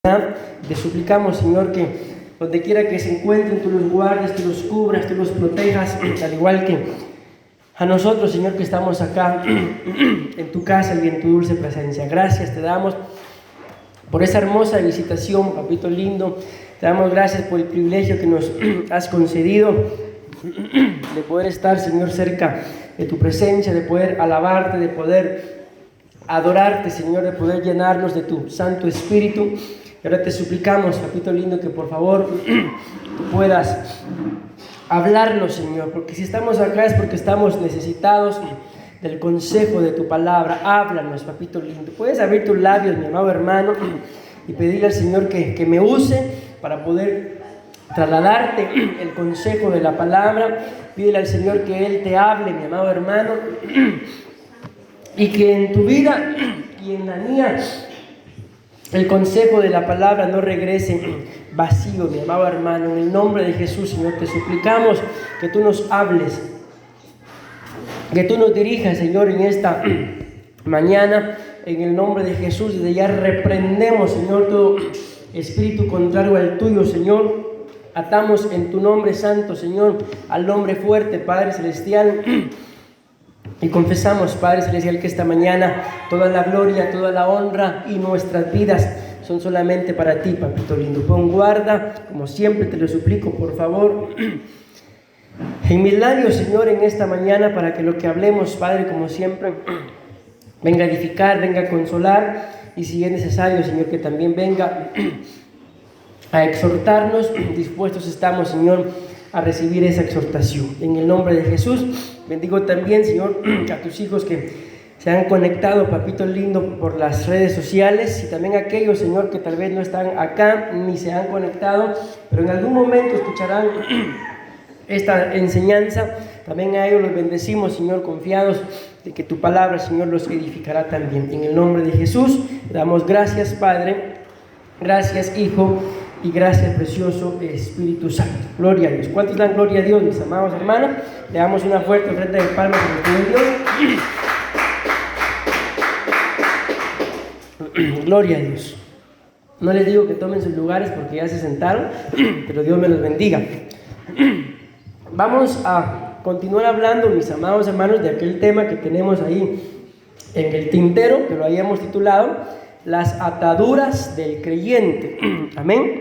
Te suplicamos, Señor, que donde quiera que se encuentren, tú los guardes, tú los cubras, tú los protejas, al igual que a nosotros, Señor, que estamos acá en tu casa y en tu dulce presencia. Gracias te damos por esa hermosa visitación, papito lindo. Te damos gracias por el privilegio que nos has concedido de poder estar, Señor, cerca de tu presencia, de poder alabarte, de poder adorarte, Señor, de poder llenarnos de tu Santo Espíritu. Y ahora te suplicamos, papito lindo, que por favor tú puedas hablarnos, Señor, porque si estamos acá es porque estamos necesitados del consejo de tu palabra. Háblanos, papito lindo. Puedes abrir tus labios, mi amado hermano, y pedirle al Señor que me use para poder trasladarte el consejo de la palabra. Pídele al Señor que Él te hable, mi amado hermano, y que en tu vida y en la mía el consejo de la palabra no regrese vacío, mi amado hermano. En el nombre de Jesús, Señor, te suplicamos que tú nos hables, que tú nos dirijas, Señor, en esta mañana. En el nombre de Jesús, desde ya reprendemos, Señor, todo espíritu contrario al tuyo, Señor. Atamos en tu nombre santo, Señor, al nombre fuerte, Padre Celestial. Y confesamos, Padre Celestial, que esta mañana toda la gloria, toda la honra y nuestras vidas son solamente para ti, papito lindo. Pon guarda, como siempre te lo suplico, por favor, en mis labios, Señor, en esta mañana, para que lo que hablemos, Padre, como siempre, venga a edificar, venga a consolar, y si es necesario, Señor, que también venga a exhortarnos. Dispuestos estamos, Señor, a recibir esa exhortación. En el nombre de Jesús, bendigo también, Señor, a tus hijos que se han conectado, papito lindo, por las redes sociales, y también a aquellos, Señor, que tal vez no están acá ni se han conectado, pero en algún momento escucharán esta enseñanza. También a ellos los bendecimos, Señor, confiados de que tu palabra, Señor, los edificará también. En el nombre de Jesús, damos gracias, Padre, gracias, Hijo, y gracias, precioso Espíritu Santo. Gloria a Dios. ¿Cuántos dan gloria a Dios, mis amados hermanos? Le damos una fuerte ofrenda de palmas a Dios. Gloria a Dios. No les digo que tomen sus lugares porque ya se sentaron, pero Dios me los bendiga. Vamos a continuar hablando, mis amados hermanos, de aquel tema que tenemos ahí en el tintero, que lo habíamos titulado Las ataduras del creyente. Amén.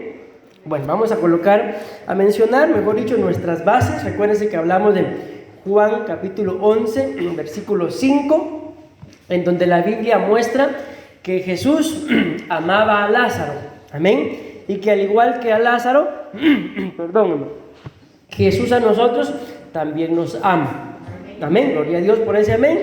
Bueno, vamos a mencionar, mejor dicho, nuestras bases. Recuérdense que hablamos de Juan capítulo 11, versículo 5, en donde la Biblia muestra que Jesús amaba a Lázaro. Amén. Y que al igual que a Lázaro, Jesús a nosotros también nos ama. Amén. Gloria a Dios por ese amén.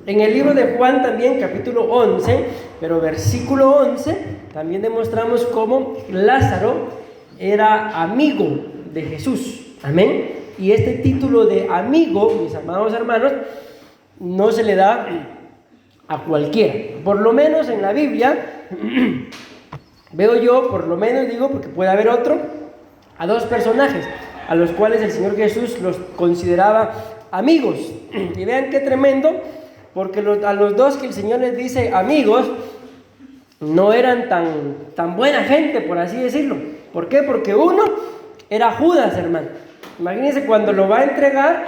En el libro de Juan también, capítulo 11, pero versículo 11, también demostramos cómo Lázaro era amigo de Jesús. Amén. Y este título de amigo, mis amados hermanos, no se le da a cualquiera. Por lo menos en la Biblia, veo yo, por lo menos digo, porque puede haber otro, a dos personajes a los cuales el Señor Jesús los consideraba amigos. Y vean qué tremendo, porque a los dos que el Señor les dice amigos, no eran tan buena gente, por así decirlo. ¿Por qué? Porque uno era Judas, hermano. Imagínense, cuando lo va a entregar,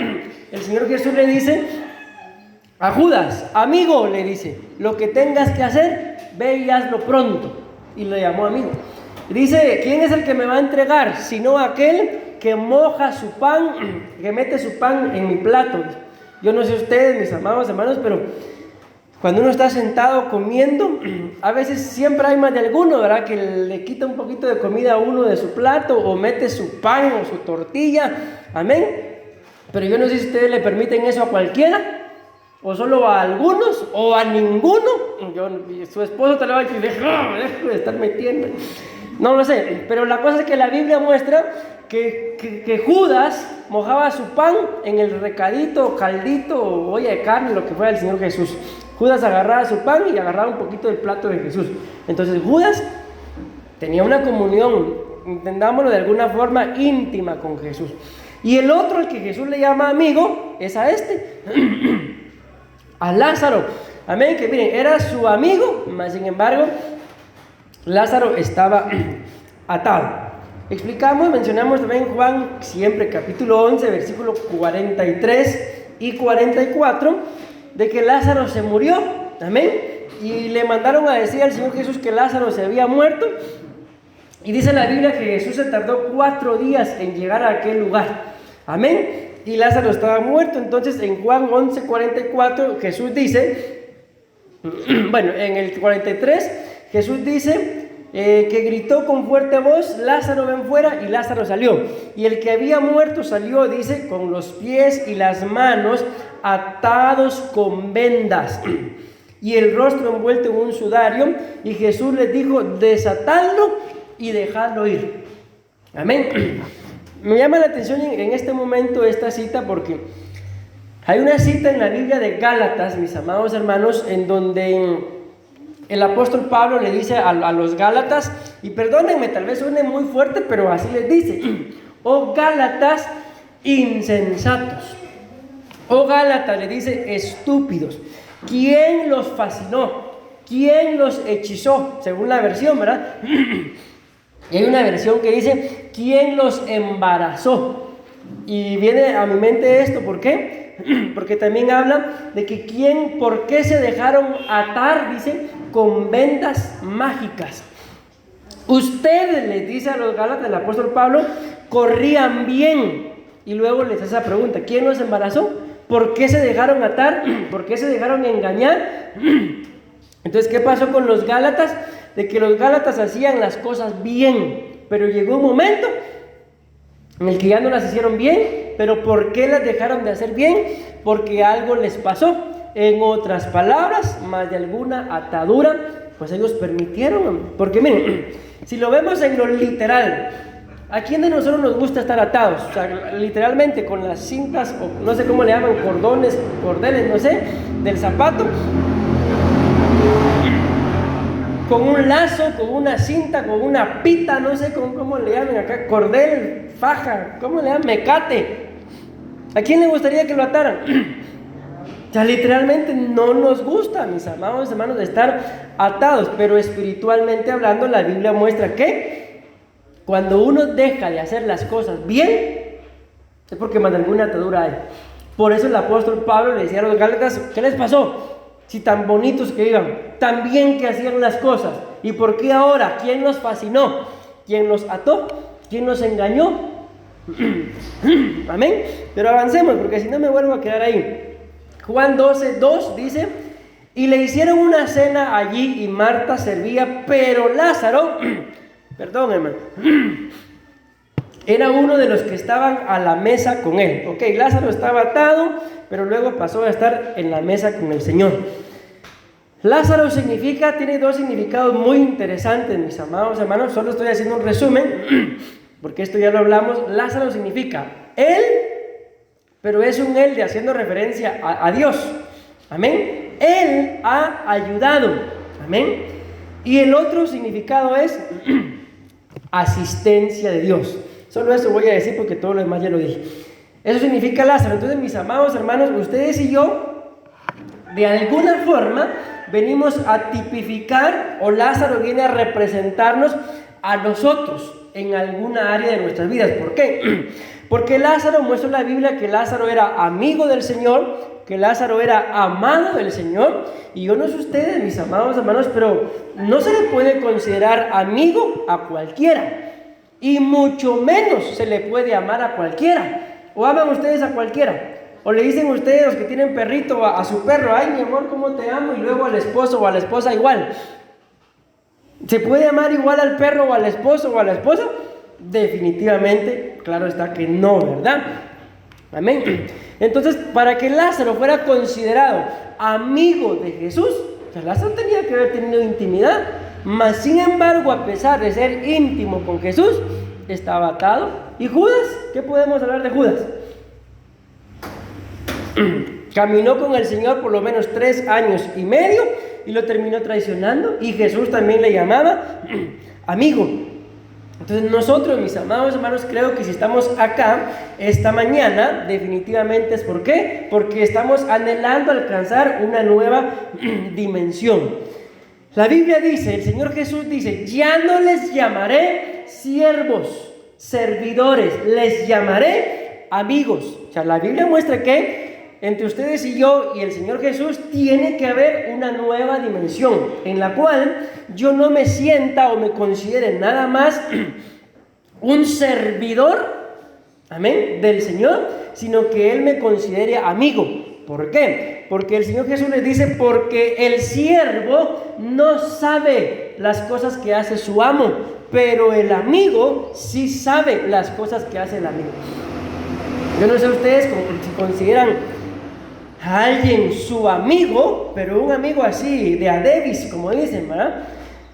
el Señor Jesús le dice a Judas, amigo, le dice, lo que tengas que hacer, ve y hazlo pronto. Y lo llamó amigo. Dice, ¿quién es el que me va a entregar? Sino aquel que moja su pan, que mete su pan en mi plato. Yo no sé ustedes, mis amados hermanos, pero cuando uno está sentado comiendo, a veces siempre hay más de alguno, ¿verdad?, que le quita un poquito de comida a uno de su plato, o mete su pan o su tortilla. Amén. Pero yo no sé si ustedes le permiten eso a cualquiera, o solo a algunos, o a ninguno. Su esposo te lo va a decir, deja de estar metiendo. No lo sé, pero la cosa es que la Biblia muestra que Judas mojaba su pan en el recadito, caldito, o olla de carne, lo que fuera del Señor Jesús. Judas agarraba su pan y agarraba un poquito del plato de Jesús. Entonces Judas tenía una comunión, entendámoslo de alguna forma, íntima con Jesús. Y el otro, al que Jesús le llama amigo, es a este, a Lázaro. Amén, que miren, era su amigo, mas sin embargo, Lázaro estaba atado. Mencionamos también Juan, siempre capítulo 11, versículo 43 y 44, de que Lázaro se murió, amén, y le mandaron a decir al Señor Jesús que Lázaro se había muerto, y dice la Biblia que Jesús se tardó 4 días en llegar a aquel lugar, amén, y Lázaro estaba muerto. Entonces en Juan 11, 44 Jesús dice, bueno, en el 43 Jesús dice que gritó con fuerte voz: Lázaro, ven fuera, y Lázaro salió. Y el que había muerto salió, dice, con los pies y las manos atados con vendas y el rostro envuelto en un sudario. Y Jesús les dijo: desatadlo y dejadlo ir. Amén. Me llama la atención en este momento esta cita, porque hay una cita en la Biblia de Gálatas, mis amados hermanos, en donde el apóstol Pablo le dice a los Gálatas, y perdónenme, tal vez suene muy fuerte, pero así les dice: oh Gálatas insensatos, oh Gálatas, le dice, estúpidos, ¿quién los fascinó? ¿Quién los hechizó? Según la versión, ¿verdad? Y hay una versión que dice: ¿quién los embarazó? Y viene a mi mente esto, ¿por qué? Porque también habla de que por qué se dejaron atar, dice, con vendas mágicas. Ustedes, les dice a los Gálatas el apóstol Pablo, corrían bien. Y luego les hace esa pregunta: ¿quién los embarazó? ¿Por qué se dejaron atar? ¿Por qué se dejaron engañar? Entonces, ¿qué pasó con los Gálatas? De que los Gálatas hacían las cosas bien, pero llegó un momento en el que ya no las hicieron bien. ¿Pero por qué las dejaron de hacer bien? Porque algo les pasó. En otras palabras, más de alguna atadura, pues ellos permitieron. Porque miren, si lo vemos en lo literal, ¿a quién de nosotros nos gusta estar atados? O sea, literalmente con las cintas, o no sé cómo le llaman, cordeles, no sé, del zapato, con un lazo, con una cinta, con una pita, no sé cómo le llaman acá, cordel, faja, ¿cómo le llaman? Mecate. ¿A quién le gustaría que lo ataran? O sea, literalmente no nos gusta, mis amados hermanos, de estar atados, pero espiritualmente hablando, la Biblia muestra que cuando uno deja de hacer las cosas bien, es porque más de alguna atadura hay. Por eso el apóstol Pablo le decía a los Gálatas: ¿qué les pasó? Si tan bonitos que iban, tan bien que hacían las cosas, ¿y por qué ahora? ¿Quién los fascinó? ¿Quién los ató? ¿Quién los engañó? Amén. Pero avancemos, porque si no me vuelvo a quedar ahí. Juan 12:2 dice: y le hicieron una cena allí, y Marta servía, pero Lázaro, perdón, hermano, era uno de los que estaban a la mesa con él. Ok, Lázaro estaba atado, pero luego pasó a estar en la mesa con el Señor. Lázaro tiene 2 significados muy interesantes, mis amados hermanos. Solo estoy haciendo un resumen, porque esto ya lo hablamos. Lázaro significa él, pero es un él de haciendo referencia a Dios. Amén. Él ha ayudado. Amén. Y el otro significado es asistencia de Dios. Solo eso voy a decir, porque todo lo demás ya lo dije. Eso significa Lázaro. Entonces, mis amados hermanos, ustedes y yo, de alguna forma, venimos a tipificar, o Lázaro viene a representarnos a nosotros en alguna área de nuestras vidas. ¿Por qué? Porque Lázaro muestra en la Biblia que Lázaro era amigo del Señor, que Lázaro era amado del Señor. Y yo no sé ustedes, mis amados hermanos, pero no se le puede considerar amigo a cualquiera, y mucho menos se le puede amar a cualquiera. ¿O aman ustedes a cualquiera? ¿O le dicen ustedes, los que tienen perrito, a su perro: ay, mi amor, cómo te amo? Y luego al esposo o a la esposa igual. ¿Se puede amar igual al perro o al esposo o a la esposa? Definitivamente, claro está que no, ¿verdad? Amén. Entonces, para que Lázaro fuera considerado amigo de Jesús, pues Lázaro tenía que haber tenido intimidad. Mas sin embargo, a pesar de ser íntimo con Jesús, estaba atado. ¿Y Judas? ¿Qué podemos hablar de Judas? Caminó con el Señor por lo menos 3 años y medio y lo terminó traicionando, y Jesús también le llamaba amigo. Entonces nosotros, mis amados hermanos, creo que si estamos acá esta mañana, definitivamente es ¿por qué? Porque estamos anhelando alcanzar una nueva dimensión. La Biblia dice, el Señor Jesús dice, ya no les llamaré siervos, servidores, les llamaré amigos. O sea, la Biblia muestra que entre ustedes y yo y el Señor Jesús tiene que haber una nueva dimensión en la cual yo no me sienta o me considere nada más un servidor, amén, del Señor, sino que Él me considere amigo. ¿Por qué? Porque el Señor Jesús les dice, porque el siervo no sabe las cosas que hace su amo, pero el amigo sí sabe las cosas que hace el amigo. Yo no sé ustedes si consideran a alguien su amigo, pero un amigo así, de a Davis, como dicen, ¿verdad?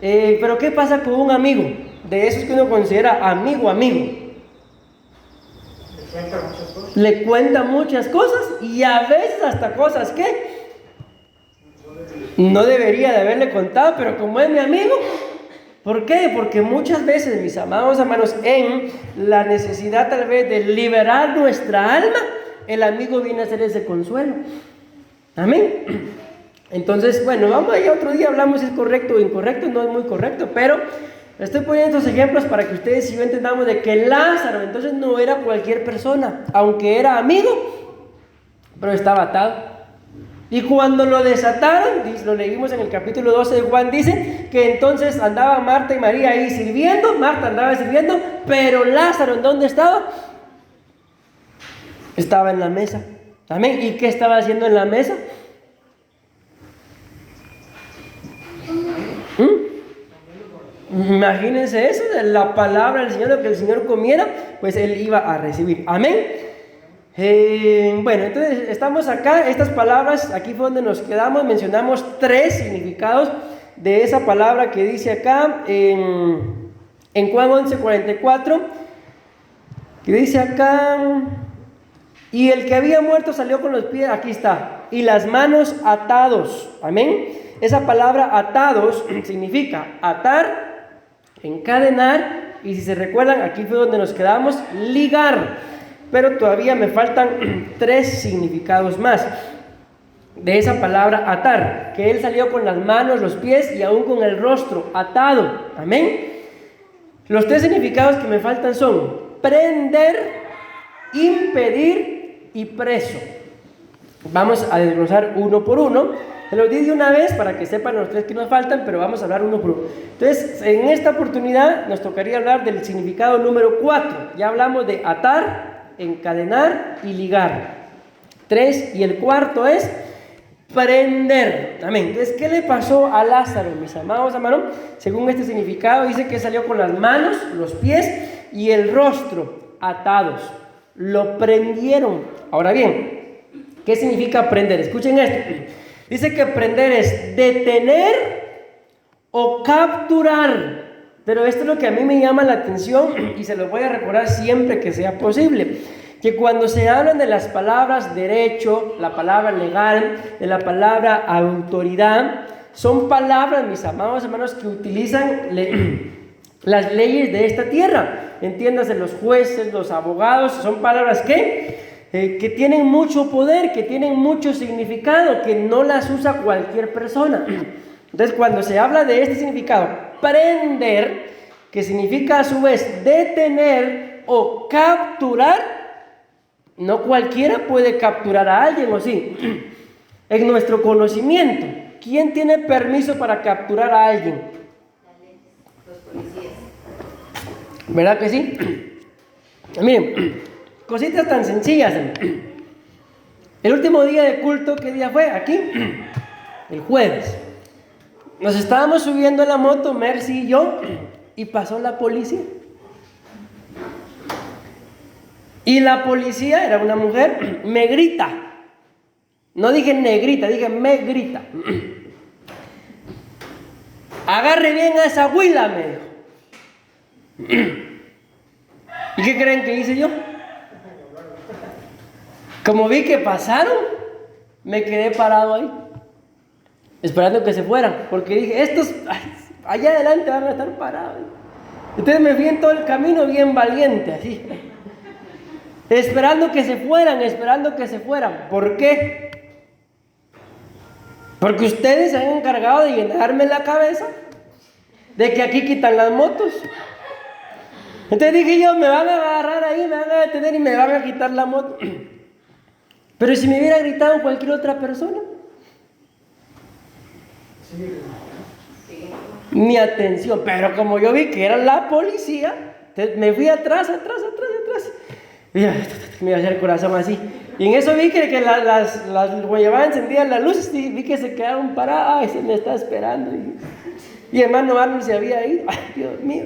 Pero ¿qué pasa con un amigo? De esos que uno considera amigo. Le cuenta muchas cosas y a veces hasta cosas que no debería de haberle contado, pero como es mi amigo. ¿Por qué? Porque muchas veces, mis amados hermanos, en la necesidad tal vez de liberar nuestra alma, el amigo viene a ser ese consuelo. Amén. Entonces, bueno, vamos allá otro día, hablamos si es correcto o incorrecto, no es muy correcto, pero estoy poniendo estos ejemplos para que ustedes y yo entendamos de que Lázaro entonces no era cualquier persona, aunque era amigo, pero estaba atado. Y cuando lo desataron, lo leímos en el capítulo 12 de Juan, dice que entonces andaba Marta y María ahí sirviendo, Marta andaba sirviendo, pero Lázaro, ¿en dónde estaba? Estaba en la mesa. Amén. ¿Y qué estaba haciendo en la mesa? Imagínense eso, de la palabra del Señor, lo que el Señor comiera, pues Él iba a recibir. Amén. Bueno, entonces estamos acá, estas palabras, aquí fue donde nos quedamos, mencionamos 3 significados de esa palabra que dice acá en Juan 11:44, que dice acá, y el que había muerto salió con los pies, aquí está, y las manos atados. Amén. Esa palabra atados significa atar, encadenar, y si se recuerdan, aquí fue donde nos quedamos, ligar. Pero todavía me faltan 3 significados más de esa palabra atar, que él salió con las manos, los pies y aún con el rostro atado. Amén. Los 3 significados que me faltan son prender, impedir y preso. Vamos a desglosar uno por uno. Se los di de una vez para que sepan los 3 que nos faltan, pero vamos a hablar uno por uno. Entonces, en esta oportunidad nos tocaría hablar del significado número 4. Ya hablamos de atar, encadenar y ligar. 3, y el cuarto es prender. Amén. Entonces, ¿qué le pasó a Lázaro, mis amados hermanos? Según este significado, dice que salió con las manos, los pies y el rostro atados. Lo prendieron. Ahora bien, ¿qué significa prender? Escuchen esto. Dice que prender es detener o capturar. Pero esto es lo que a mí me llama la atención y se lo voy a recordar siempre que sea posible. Que cuando se hablan de las palabras derecho, la palabra legal, de la palabra autoridad, son palabras, mis amados hermanos, que utilizan las leyes de esta tierra. Entiéndase, los jueces, los abogados, son palabras que tienen mucho poder, que tienen mucho significado, que no las usa cualquier persona. Entonces, cuando se habla de este significado, prender, que significa a su vez detener o capturar, no cualquiera puede capturar a alguien, ¿o sí? En nuestro conocimiento, ¿quién tiene permiso para capturar a alguien? Los policías. ¿Verdad que sí? Miren, cositas tan sencillas. El último día de culto, ¿qué día fue? Aquí, el jueves. Nos estábamos subiendo en la moto, Mercy y yo, y pasó la policía. Y la policía, era una mujer, me grita. No dije negrita, dije me grita. Agarre bien a esa huila, me dijo. ¿Y qué creen que hice yo? Como vi que pasaron, me quedé parado ahí, esperando que se fueran, porque dije, estos allá adelante van a estar parados. Entonces me fui en todo el camino bien valiente, así. Esperando que se fueran. ¿Por qué? Porque ustedes se han encargado de llenarme la cabeza de que aquí quitan las motos. Entonces dije yo, me van a agarrar ahí, me van a detener y me van a quitar la moto. Pero si me hubiera gritado cualquier otra persona, mi atención. Pero como yo vi que era la policía, entonces me fui atrás. Mira, me iba a hacer el corazón así. Y en eso vi que las guayabadas encendían las luces y vi que se quedaron paradas. Ay, se me está esperando. Y hermano Arnold se había ido. Ay, Dios mío,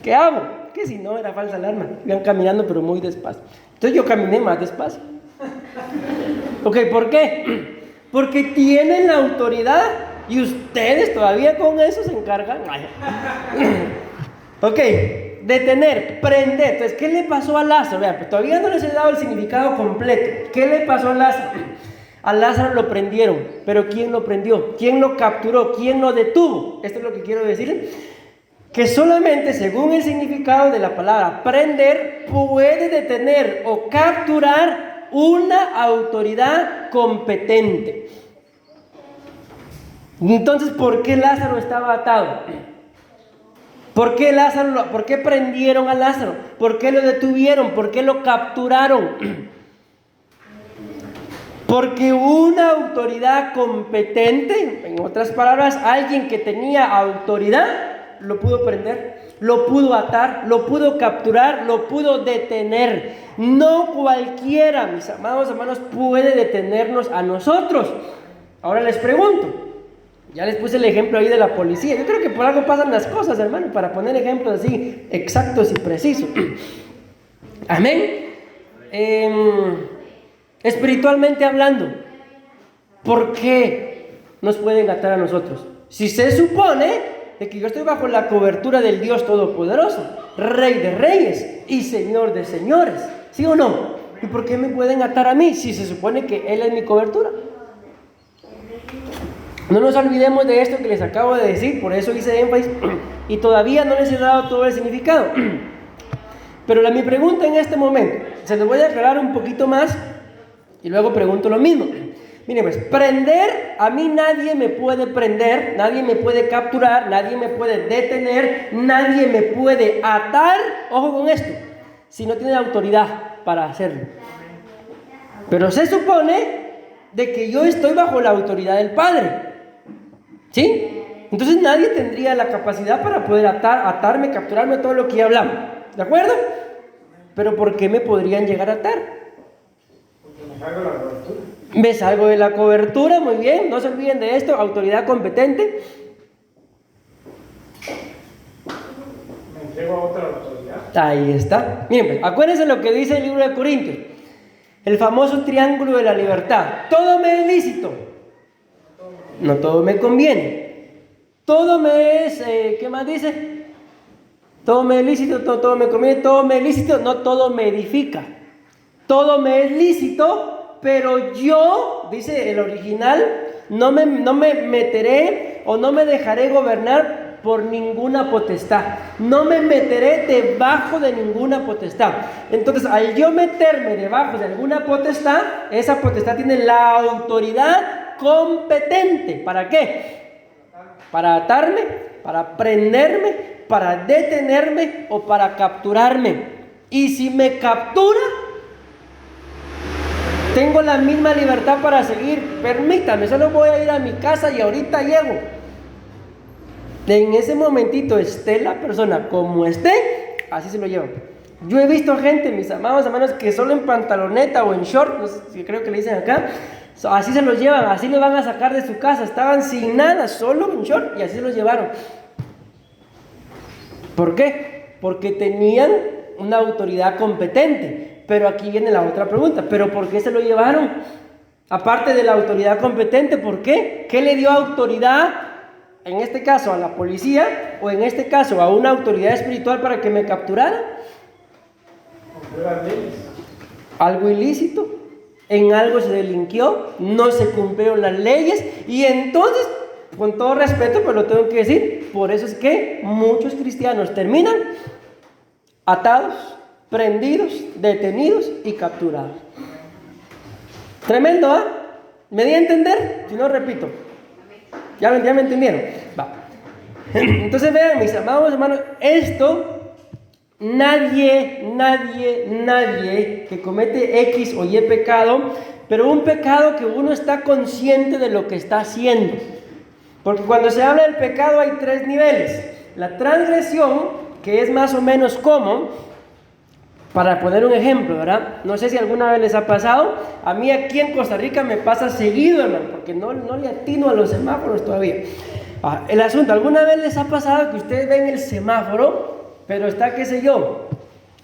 ¿qué hago? Que si no, era falsa alarma. Iban caminando pero muy despacio. Entonces yo caminé más despacio. Ok, ¿por qué? Porque tienen la autoridad y ustedes todavía con eso se encargan. Ok, detener, prender. Entonces, ¿qué le pasó a Lázaro? Vean, pues todavía no les he dado el significado completo. ¿Qué le pasó a Lázaro? A Lázaro lo prendieron, pero ¿quién lo prendió? ¿Quién lo capturó? ¿Quién lo detuvo? Esto es lo que quiero decir. Que solamente según el significado de la palabra prender puede detener o capturar una autoridad competente. Entonces, ¿por qué Lázaro estaba atado? ¿Por qué prendieron a Lázaro? ¿Por qué lo detuvieron? ¿Por qué lo capturaron? Porque una autoridad competente, en otras palabras, alguien que tenía autoridad, lo pudo prender, lo pudo atar, lo pudo capturar, lo pudo detener. No cualquiera, mis amados hermanos, puede detenernos a nosotros. Ahora les pregunto, ya les puse el ejemplo ahí de la policía. Yo creo que por algo pasan las cosas, hermano, para poner ejemplos así exactos y precisos. Amén. Espiritualmente hablando, ¿por qué nos pueden atar a nosotros? Si se supone de que yo estoy bajo la cobertura del Dios Todopoderoso, Rey de Reyes y Señor de Señores, ¿sí o no? ¿Y por qué me pueden atar a mí si se supone que Él es mi cobertura? No nos olvidemos de esto que les acabo de decir, por eso hice énfasis y todavía no les he dado todo el significado. Pero mi pregunta en este momento, se los voy a aclarar un poquito más y luego pregunto lo mismo. Miren pues, prender, a mí nadie me puede prender, nadie me puede capturar, nadie me puede detener, nadie me puede atar, ojo con esto, si no tiene autoridad para hacerlo. Pero se supone de que yo estoy bajo la autoridad del Padre, ¿sí? Entonces nadie tendría la capacidad para poder atarme, capturarme, todo lo que ya hablamos, ¿de acuerdo? Pero ¿por qué me podrían llegar a atar? Me salgo de la cobertura, muy bien, no se olviden de esto, autoridad competente. Me entrego a otra autoridad. Ahí está. Miren, pues, acuérdense lo que dice el libro de Corintios, el famoso triángulo de la libertad. Todo me es lícito, no todo me conviene. Todo me es, ¿qué más dice? Todo me es lícito, todo me conviene, todo me es lícito, no todo me edifica. Todo me es lícito, pero yo, dice el original, no me meteré o no me dejaré gobernar por ninguna potestad. No me meteré debajo de ninguna potestad. Entonces, al yo meterme debajo de alguna potestad, esa potestad tiene la autoridad competente. ¿Para qué? Para atarme, para prenderme, para detenerme o para capturarme. Y si me captura, tengo la misma libertad para seguir. Permítame, solo voy a ir a mi casa y ahorita llego. En ese momentito esté la persona como esté, así se lo llevan. Yo he visto gente, mis amados hermanos, que solo en pantaloneta o en short, no sé si creo que le dicen acá, así se los llevan, así lo van a sacar de su casa. Estaban sin nada, solo en short y así se los llevaron. ¿Por qué? Porque tenían una autoridad competente. Pero aquí viene la otra pregunta, ¿pero por qué se lo llevaron? Aparte de la autoridad competente, ¿por qué? ¿Qué le dio autoridad, en este caso a la policía, o en este caso a una autoridad espiritual para que me capturara? Algo ilícito, en algo se delinquió, no se cumplieron las leyes, y entonces con todo respeto, pero lo tengo que decir, por eso es que muchos cristianos terminan atados, prendidos, detenidos y capturados. Tremendo, ¿ah? ¿Me di a entender? Si no, repito. ¿Ya me entendieron? Va. Entonces vean, mis amados hermanos, esto, nadie que comete X o Y pecado, pero un pecado que uno está consciente de lo que está haciendo. Porque cuando se habla del pecado hay 3 niveles. La transgresión, que es más o menos como, para poner un ejemplo, ¿verdad? No sé si alguna vez les ha pasado. A mí aquí en Costa Rica me pasa seguido, hermano, porque no le atino a los semáforos todavía. El asunto, ¿alguna vez les ha pasado que ustedes ven el semáforo, pero está, qué sé yo,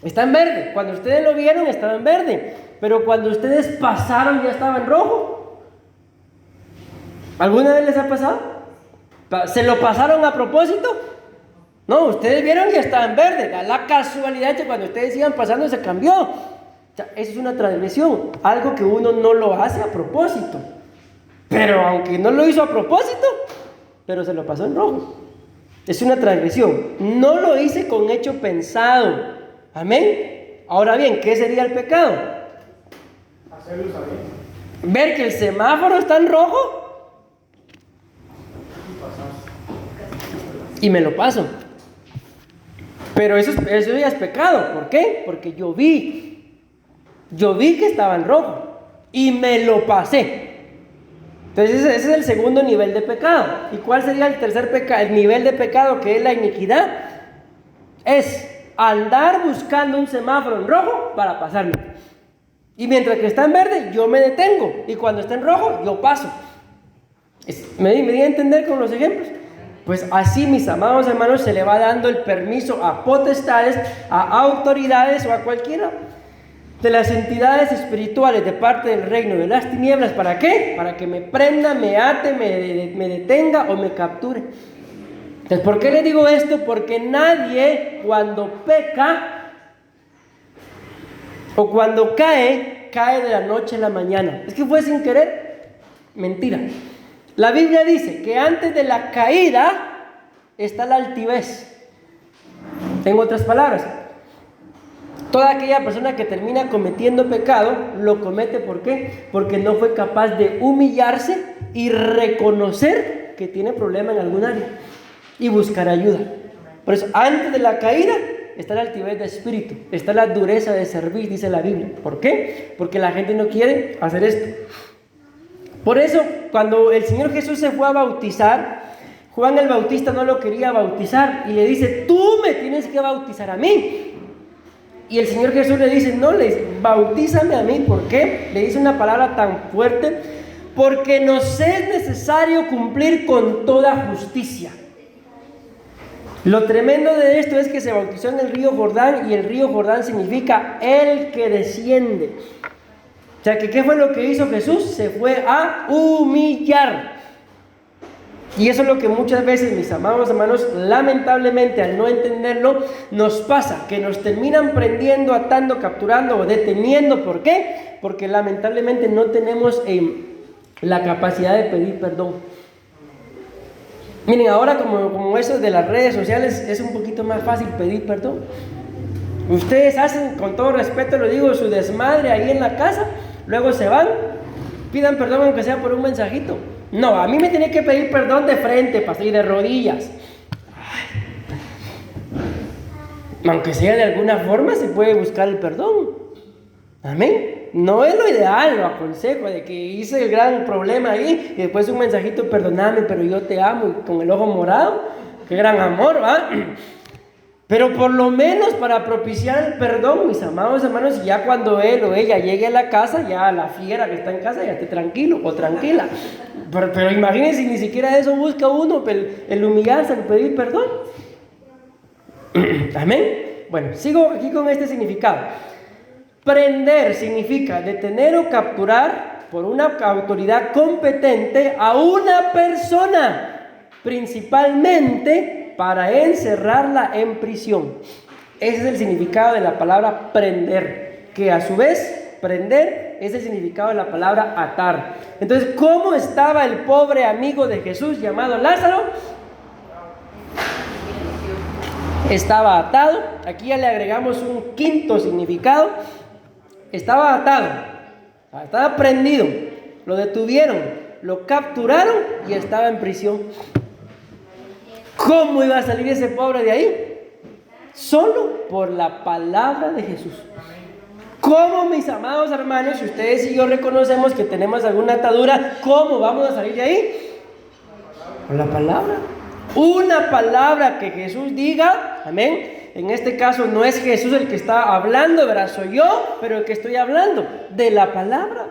está en verde? Cuando ustedes lo vieron estaba en verde, pero cuando ustedes pasaron ya estaba en rojo. ¿Alguna vez les ha pasado? ¿Se lo pasaron a propósito? No, ustedes vieron que estaba en verde. Da la casualidad que cuando ustedes iban pasando se cambió. O sea, eso es una transgresión, algo que uno no lo hace a propósito. Pero aunque no lo hizo a propósito, pero se lo pasó en rojo. Es una transgresión. No lo hice con hecho pensado. Amén. Ahora bien, ¿qué sería el pecado? Hacerlo sabiendo. Ver que el semáforo está en rojo y me lo paso. Pero eso ya es pecado. ¿Por qué? Porque yo vi que estaba en rojo y me lo pasé. Entonces ese es el segundo nivel de pecado. ¿Y cuál sería el tercer pecado? El nivel de pecado, que es la iniquidad, es andar buscando un semáforo en rojo para pasarme. Y mientras que está en verde, yo me detengo. Y cuando está en rojo, yo paso. ¿Me di a entender con los ejemplos? Pues así, mis amados hermanos, se le va dando el permiso a potestades, a autoridades o a cualquiera de las entidades espirituales de parte del reino de las tinieblas. ¿Para qué? Para que me prenda, me ate, me detenga o me capture. Entonces, ¿por qué le digo esto? Porque nadie cuando peca o cuando cae de la noche a la mañana. Es que fue sin querer. Mentira. La Biblia dice que antes de la caída está la altivez. En otras palabras, toda aquella persona que termina cometiendo pecado, lo comete ¿por qué? Porque no fue capaz de humillarse y reconocer que tiene problema en algún área y buscar ayuda. Por eso, antes de la caída está la altivez de espíritu, está la dureza de servir, dice la Biblia. ¿Por qué? Porque la gente no quiere hacer esto. Por eso, cuando el Señor Jesús se fue a bautizar, Juan el Bautista no lo quería bautizar y le dice: tú me tienes que bautizar a mí. Y el Señor Jesús le dice: no, bautízame a mí. ¿Por qué? Le dice una palabra tan fuerte: porque nos es necesario cumplir con toda justicia. Lo tremendo de esto es que se bautizó en el río Jordán, y el río Jordán significa el que desciende. O sea, que ¿qué fue lo que hizo Jesús? Se fue a humillar. Y eso es lo que muchas veces, mis amados hermanos, lamentablemente al no entenderlo, nos pasa, que nos terminan prendiendo, atando, capturando o deteniendo. ¿Por qué? Porque lamentablemente no tenemos la capacidad de pedir perdón. Miren, ahora como eso de las redes sociales es un poquito más fácil pedir perdón. Ustedes hacen, con todo respeto lo digo, su desmadre ahí en la casa, luego se van, pidan perdón aunque sea por un mensajito. No, a mí me tiene que pedir perdón de frente, pasar de rodillas. Aunque sea de alguna forma se puede buscar el perdón. Amén. No es lo ideal, lo aconsejo, de que hice el gran problema ahí y después un mensajito: perdóname, pero yo te amo, y con el ojo morado. Qué gran amor, ¿va? Pero por lo menos para propiciar el perdón, mis amados hermanos, ya cuando él o ella llegue a la casa, ya la fiera que está en casa ya esté tranquilo o tranquila. Pero imagínense, ni siquiera eso busca uno, el humillarse, el pedir perdón. Amén. Bueno, sigo aquí con este significado. Prender significa detener o capturar por una autoridad competente a una persona, principalmente para encerrarla en prisión. Ese es el significado de la palabra prender, que a su vez prender es el significado de la palabra atar. Entonces, ¿cómo estaba el pobre amigo de Jesús llamado Lázaro? Estaba atado. Aquí ya le agregamos un quinto significado. Estaba atado, estaba prendido. Lo detuvieron, lo capturaron y estaba en prisión. ¿Cómo iba a salir ese pobre de ahí? Solo por la palabra de Jesús. ¿Cómo, mis amados hermanos, si ustedes y yo reconocemos que tenemos alguna atadura, cómo vamos a salir de ahí? Por la palabra. Una palabra que Jesús diga, amén. En este caso no es Jesús el que está hablando, ¿verdad? Soy yo, pero el que estoy hablando de la palabra.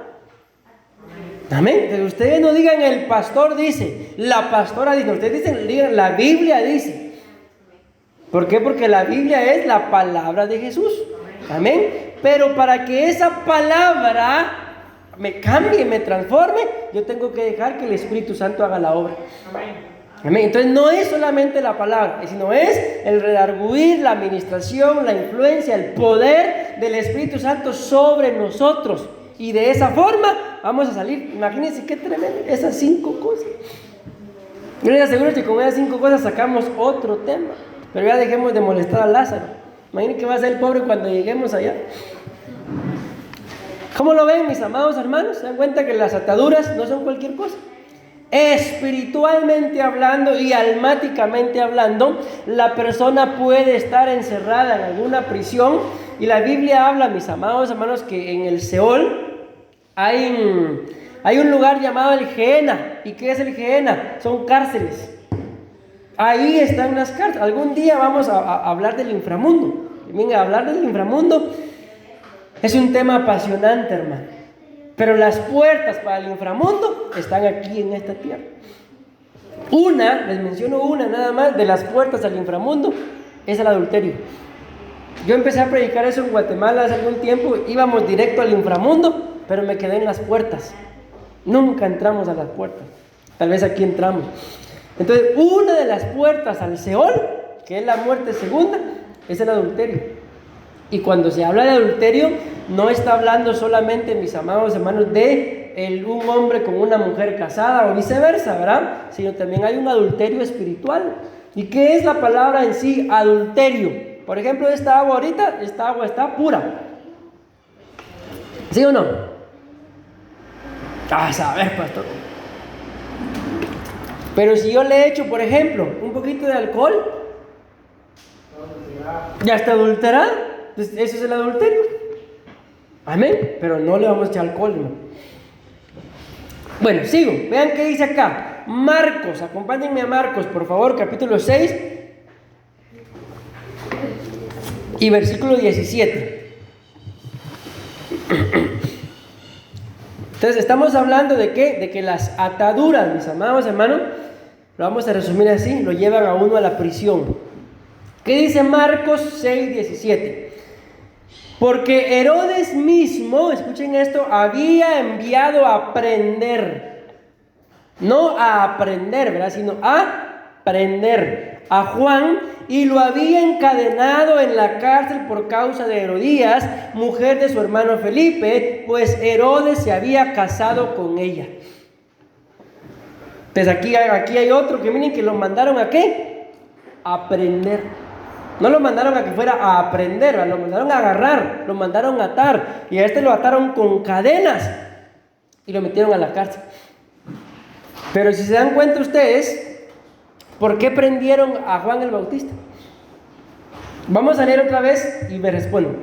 Amén. Entonces ustedes no digan el pastor dice, la pastora dice, ustedes digan la Biblia dice. ¿Por qué? Porque la Biblia es la palabra de Jesús. Amén. Pero para que esa palabra me cambie, me transforme, yo tengo que dejar que el Espíritu Santo haga la obra. Amén. Entonces no es solamente la palabra, sino es el redarguir, la administración, la influencia, el poder del Espíritu Santo sobre nosotros. Y de esa forma vamos a salir. Imagínense qué tremendo, esas 5 cosas. Yo les aseguro que con esas 5 cosas sacamos otro tema. Pero ya dejemos de molestar a Lázaro. Imagínense que va a ser el pobre cuando lleguemos allá. ¿Cómo lo ven, mis amados hermanos? ¿Se dan cuenta que las ataduras no son cualquier cosa? Espiritualmente hablando y almáticamente hablando, la persona puede estar encerrada en alguna prisión. Y la Biblia habla, mis amados hermanos, que en el Seol hay un lugar llamado el Gehenna. ¿Y qué es el Gehenna? Son cárceles. Ahí están las cárceles. Algún día vamos a hablar del inframundo. Venga, hablar del inframundo es un tema apasionante, hermano. Pero las puertas para el inframundo están aquí en esta tierra. Les menciono una nada más, de las puertas al inframundo, es el adulterio. Yo empecé a predicar eso en Guatemala hace algún tiempo, íbamos directo al inframundo, pero me quedé en las puertas. Nunca entramos a las puertas, tal vez aquí entramos. Entonces, una de las puertas al Seol, que es la muerte segunda, es el adulterio. Y cuando se habla de adulterio, no está hablando solamente, mis amados hermanos, de un hombre con una mujer casada o viceversa, ¿verdad? Sino también hay un adulterio espiritual. ¿Y qué es la palabra en sí? Adulterio. Por ejemplo, esta agua ahorita, esta agua está pura. ¿Sí o no? A saber, pastor. Pero si yo le echo, por ejemplo, un poquito de alcohol, ya está adulterada. Entonces, eso es el adulterio. Amén. Pero no le vamos a echar alcohol, ¿no? Bueno, sigo. Vean qué dice acá. Marcos, acompáñenme a Marcos, por favor, capítulo 6 y versículo 17. Entonces, estamos hablando de qué? De que las ataduras, mis amados hermanos, lo vamos a resumir así, lo llevan a uno a la prisión. ¿Qué dice Marcos 6, 17? Porque Herodes mismo, escuchen esto, había enviado a prender, no a aprender, ¿verdad? Sino a prender a Juan, y lo había encadenado en la cárcel por causa de Herodías, mujer de su hermano Felipe, pues Herodes se había casado con ella. Entonces aquí hay otro que miren que lo mandaron a ¿qué? A prender. No lo mandaron a que fuera a aprender, lo mandaron a agarrar, lo mandaron a atar. Y a este lo ataron con cadenas y lo metieron a la cárcel. Pero si se dan cuenta ustedes, ¿por qué prendieron a Juan el Bautista? Vamos a leer otra vez y me responden.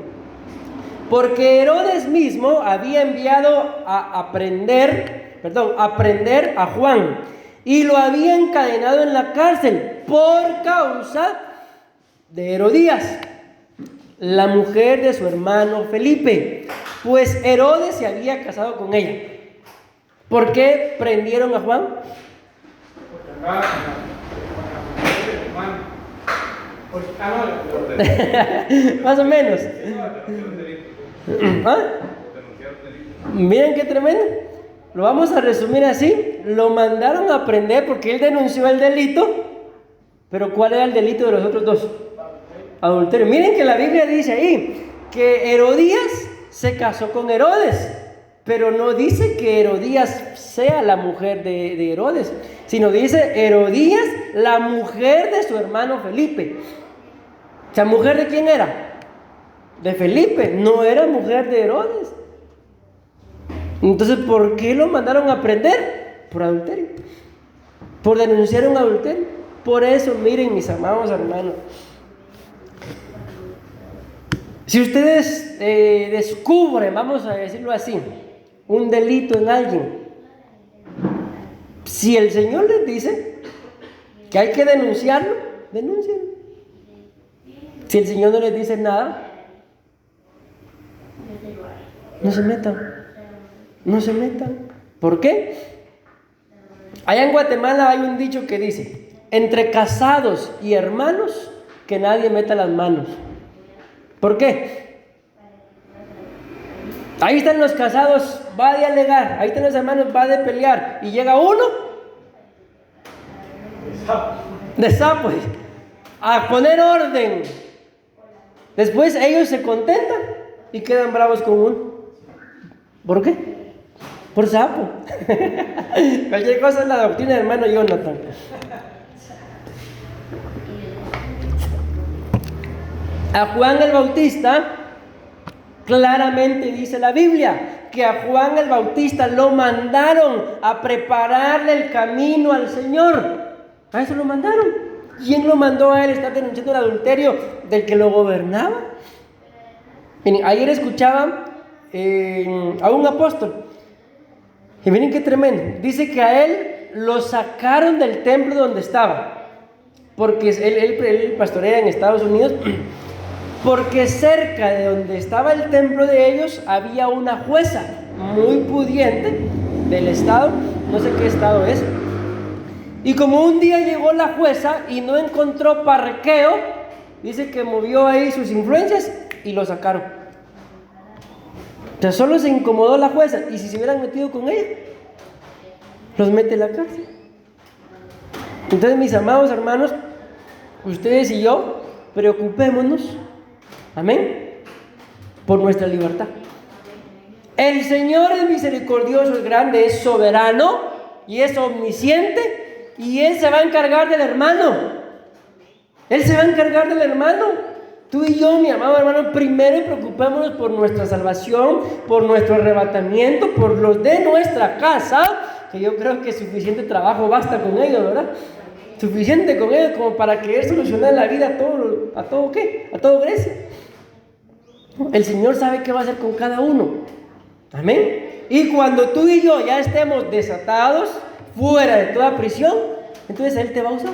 Porque Herodes mismo había enviado a prender a Juan y lo había encadenado en la cárcel por causa de Herodías, la mujer de su hermano Felipe, pues Herodes se había casado con ella. ¿Por qué prendieron a Juan? Más o menos. ¿Ah? Miren qué tremendo. Lo vamos a resumir así. Lo mandaron a prender porque él denunció el delito. Pero ¿cuál era el delito de los otros dos? Adulterio. Miren que la Biblia dice ahí que Herodías se casó con Herodes, pero no dice que Herodías sea la mujer de Herodes, sino dice Herodías, la mujer de su hermano Felipe. O sea, ¿mujer de quién era? De Felipe, no era mujer de Herodes. Entonces, ¿por qué lo mandaron a prender? Por adulterio, por denunciar un adulterio. Por eso, miren, mis amados hermanos, si ustedes descubren, vamos a decirlo así, un delito en alguien, si el Señor les dice que hay que denunciarlo, denúncienlo. Si el Señor no les dice nada, no se metan. No se metan. ¿Por qué? Allá en Guatemala hay un dicho que dice: entre casados y hermanos, que nadie meta las manos. ¿Por qué? Ahí están los casados, va de alegar. Ahí están los hermanos, va de pelear. Y llega uno de sapo a poner orden. Después ellos se contentan y quedan bravos con uno. ¿Por qué? Por sapo. Cualquier cosa es la doctrina del hermano Jonathan. A Juan el Bautista, claramente dice la Biblia, que a Juan el Bautista lo mandaron a prepararle el camino al Señor. A eso lo mandaron. ¿Quién lo mandó a él estar denunciando el adulterio del que lo gobernaba? Miren, ayer escuchaba a un apóstol. Y miren qué tremendo. Dice que a él lo sacaron del templo donde estaba. Porque él pastorea en Estados Unidos. Porque cerca de donde estaba el templo de ellos había una jueza muy pudiente del estado. No sé qué estado es. Y como un día llegó la jueza y no encontró parqueo, dice que movió ahí sus influencias y lo sacaron. O sea, solo se incomodó la jueza. Y si se hubieran metido con ella, los mete en la cárcel. Entonces, mis amados hermanos, ustedes y yo, preocupémonos, amén, por nuestra libertad. El Señor es misericordioso, es grande, es soberano y es omnisciente, y Él se va a encargar del hermano. Él se va a encargar del hermano. Tú y yo, mi amado hermano, primero preocupémonos por nuestra salvación, por nuestro arrebatamiento, por los de nuestra casa, que yo creo que suficiente trabajo basta con ellos, ¿verdad? Suficiente con ellos como para querer solucionar la vida a todo Grecia. El Señor sabe qué va a hacer con cada uno. Amén. Y cuando tú y yo ya estemos desatados, fuera de toda prisión, entonces Él te va a usar.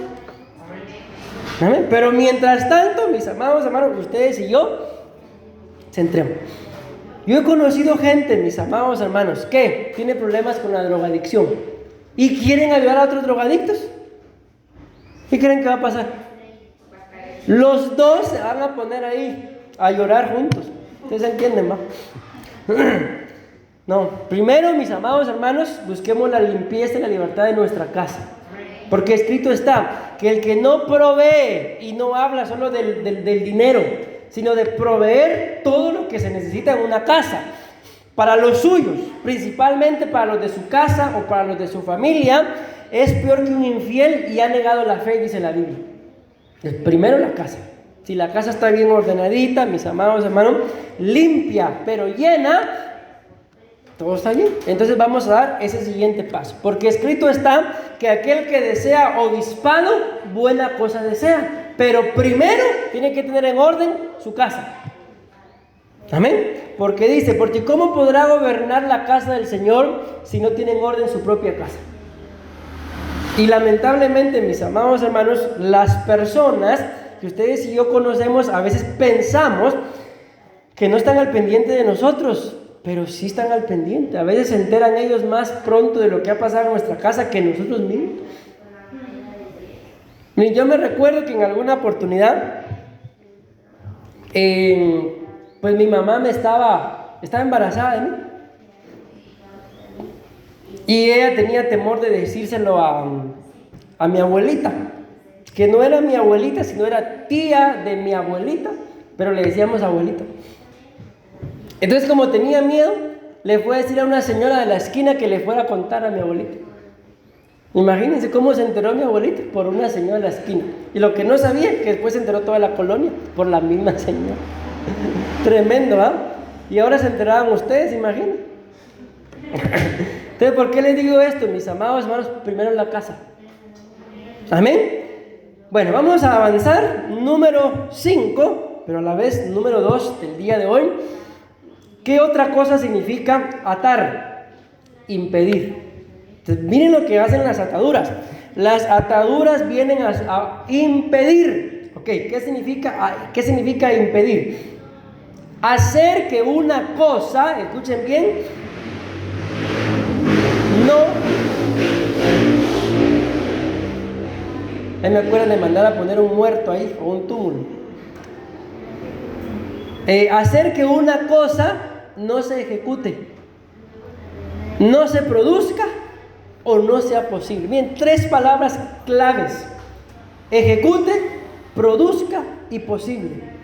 Amén. Pero mientras tanto, mis amados hermanos, ustedes y yo, centremos. Yo he conocido gente, mis amados hermanos, que tiene problemas con la drogadicción y quieren ayudar a otros drogadictos. ¿Qué creen que va a pasar? Los dos se van a poner ahí a llorar juntos. ¿Ustedes entienden, va? No, primero, mis amados hermanos, busquemos la limpieza y la libertad de nuestra casa. Porque escrito está que el que no provee, y no habla solo del dinero, sino de proveer todo lo que se necesita en una casa para los suyos, principalmente para los de su casa o para los de su familia, es peor que un infiel y ha negado la fe, dice la Biblia. Primero la casa. Si la casa está bien ordenadita, mis amados hermanos, limpia pero llena, todo está bien. Entonces vamos a dar ese siguiente paso, porque escrito está que aquel que desea obispado, buena cosa desea, pero primero tiene que tener en orden su casa. Amén. Porque dice, porque ¿cómo podrá gobernar la casa del Señor si no tiene en orden su propia casa? Y lamentablemente, mis amados hermanos, las personas que ustedes y yo conocemos, a veces pensamos que no están al pendiente de nosotros, pero sí están al pendiente. A veces se enteran ellos más pronto de lo que ha pasado en nuestra casa que nosotros mismos. Miren, yo me recuerdo que en alguna oportunidad, pues mi mamá estaba embarazada de mí. Y ella tenía temor de decírselo a mi abuelita, que no era mi abuelita, sino era tía de mi abuelita, pero le decíamos abuelita. Entonces, como tenía miedo, le fue a decir a una señora de la esquina que le fuera a contar a mi abuelita. Imagínense cómo se enteró mi abuelita, por una señora de la esquina. Y lo que no sabía, que después se enteró toda la colonia, por la misma señora. Tremendo, ¿ah? Y ahora se enteraban ustedes, imaginen. Entonces, ¿por qué les digo esto, mis amados hermanos? Primero en la casa. Amén. Bueno, vamos a avanzar. Número 5, pero a la vez número 2 del día de hoy. ¿Qué otra cosa significa atar? Impedir. Entonces, miren lo que hacen las ataduras. Las ataduras vienen a impedir. Ok, ¿qué significa impedir? Hacer que una cosa, escuchen bien, ahí me acuerdan de mandar a poner un muerto ahí, o un túmulo. Hacer que una cosa no se ejecute, no se produzca o no sea posible. Bien, 3 palabras claves: ejecute, produzca y posible.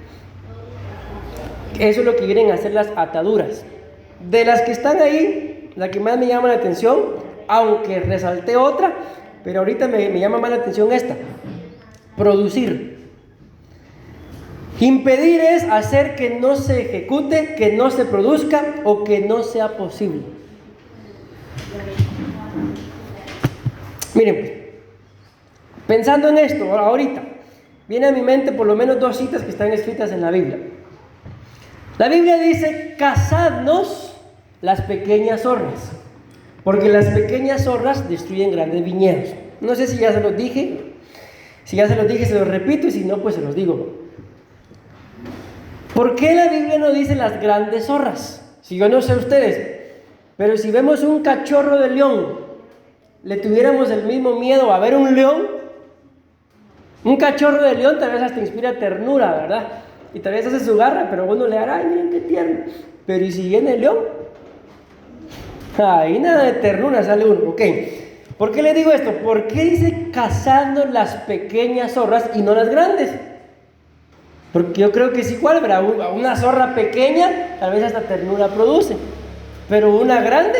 Eso es lo que quieren hacer las ataduras. De las que están ahí, la que más me llama la atención, aunque resalté otra, pero ahorita me llama más la atención esta: producir. Impedir es hacer que no se ejecute, que no se produzca o que no sea posible. Miren, pues, pensando en esto ahorita, viene a mi mente por lo menos 2 citas que están escritas en la Biblia. La Biblia dice: cazadnos las pequeñas zorras, porque las pequeñas zorras destruyen grandes viñedos. No sé si ya se los dije. Si ya se los dije, se los repito, y si no, pues se los digo. ¿Por qué la Biblia no dice las grandes zorras? Si yo no sé ustedes, pero si vemos un cachorro de león, ¿le tuviéramos el mismo miedo a ver un león? Un cachorro de león tal vez hasta inspira ternura, ¿verdad? Y tal vez hace su garra, pero uno le hará: ay, miren qué tierno. Pero ¿y si viene el león? Ahí nada de ternura sale uno. Ok, ¿por qué le digo esto? ¿Por qué dice cazando las pequeñas zorras y no las grandes? Porque yo creo que es igual, ¿verdad? Una zorra pequeña tal vez hasta ternura produce, pero una grande,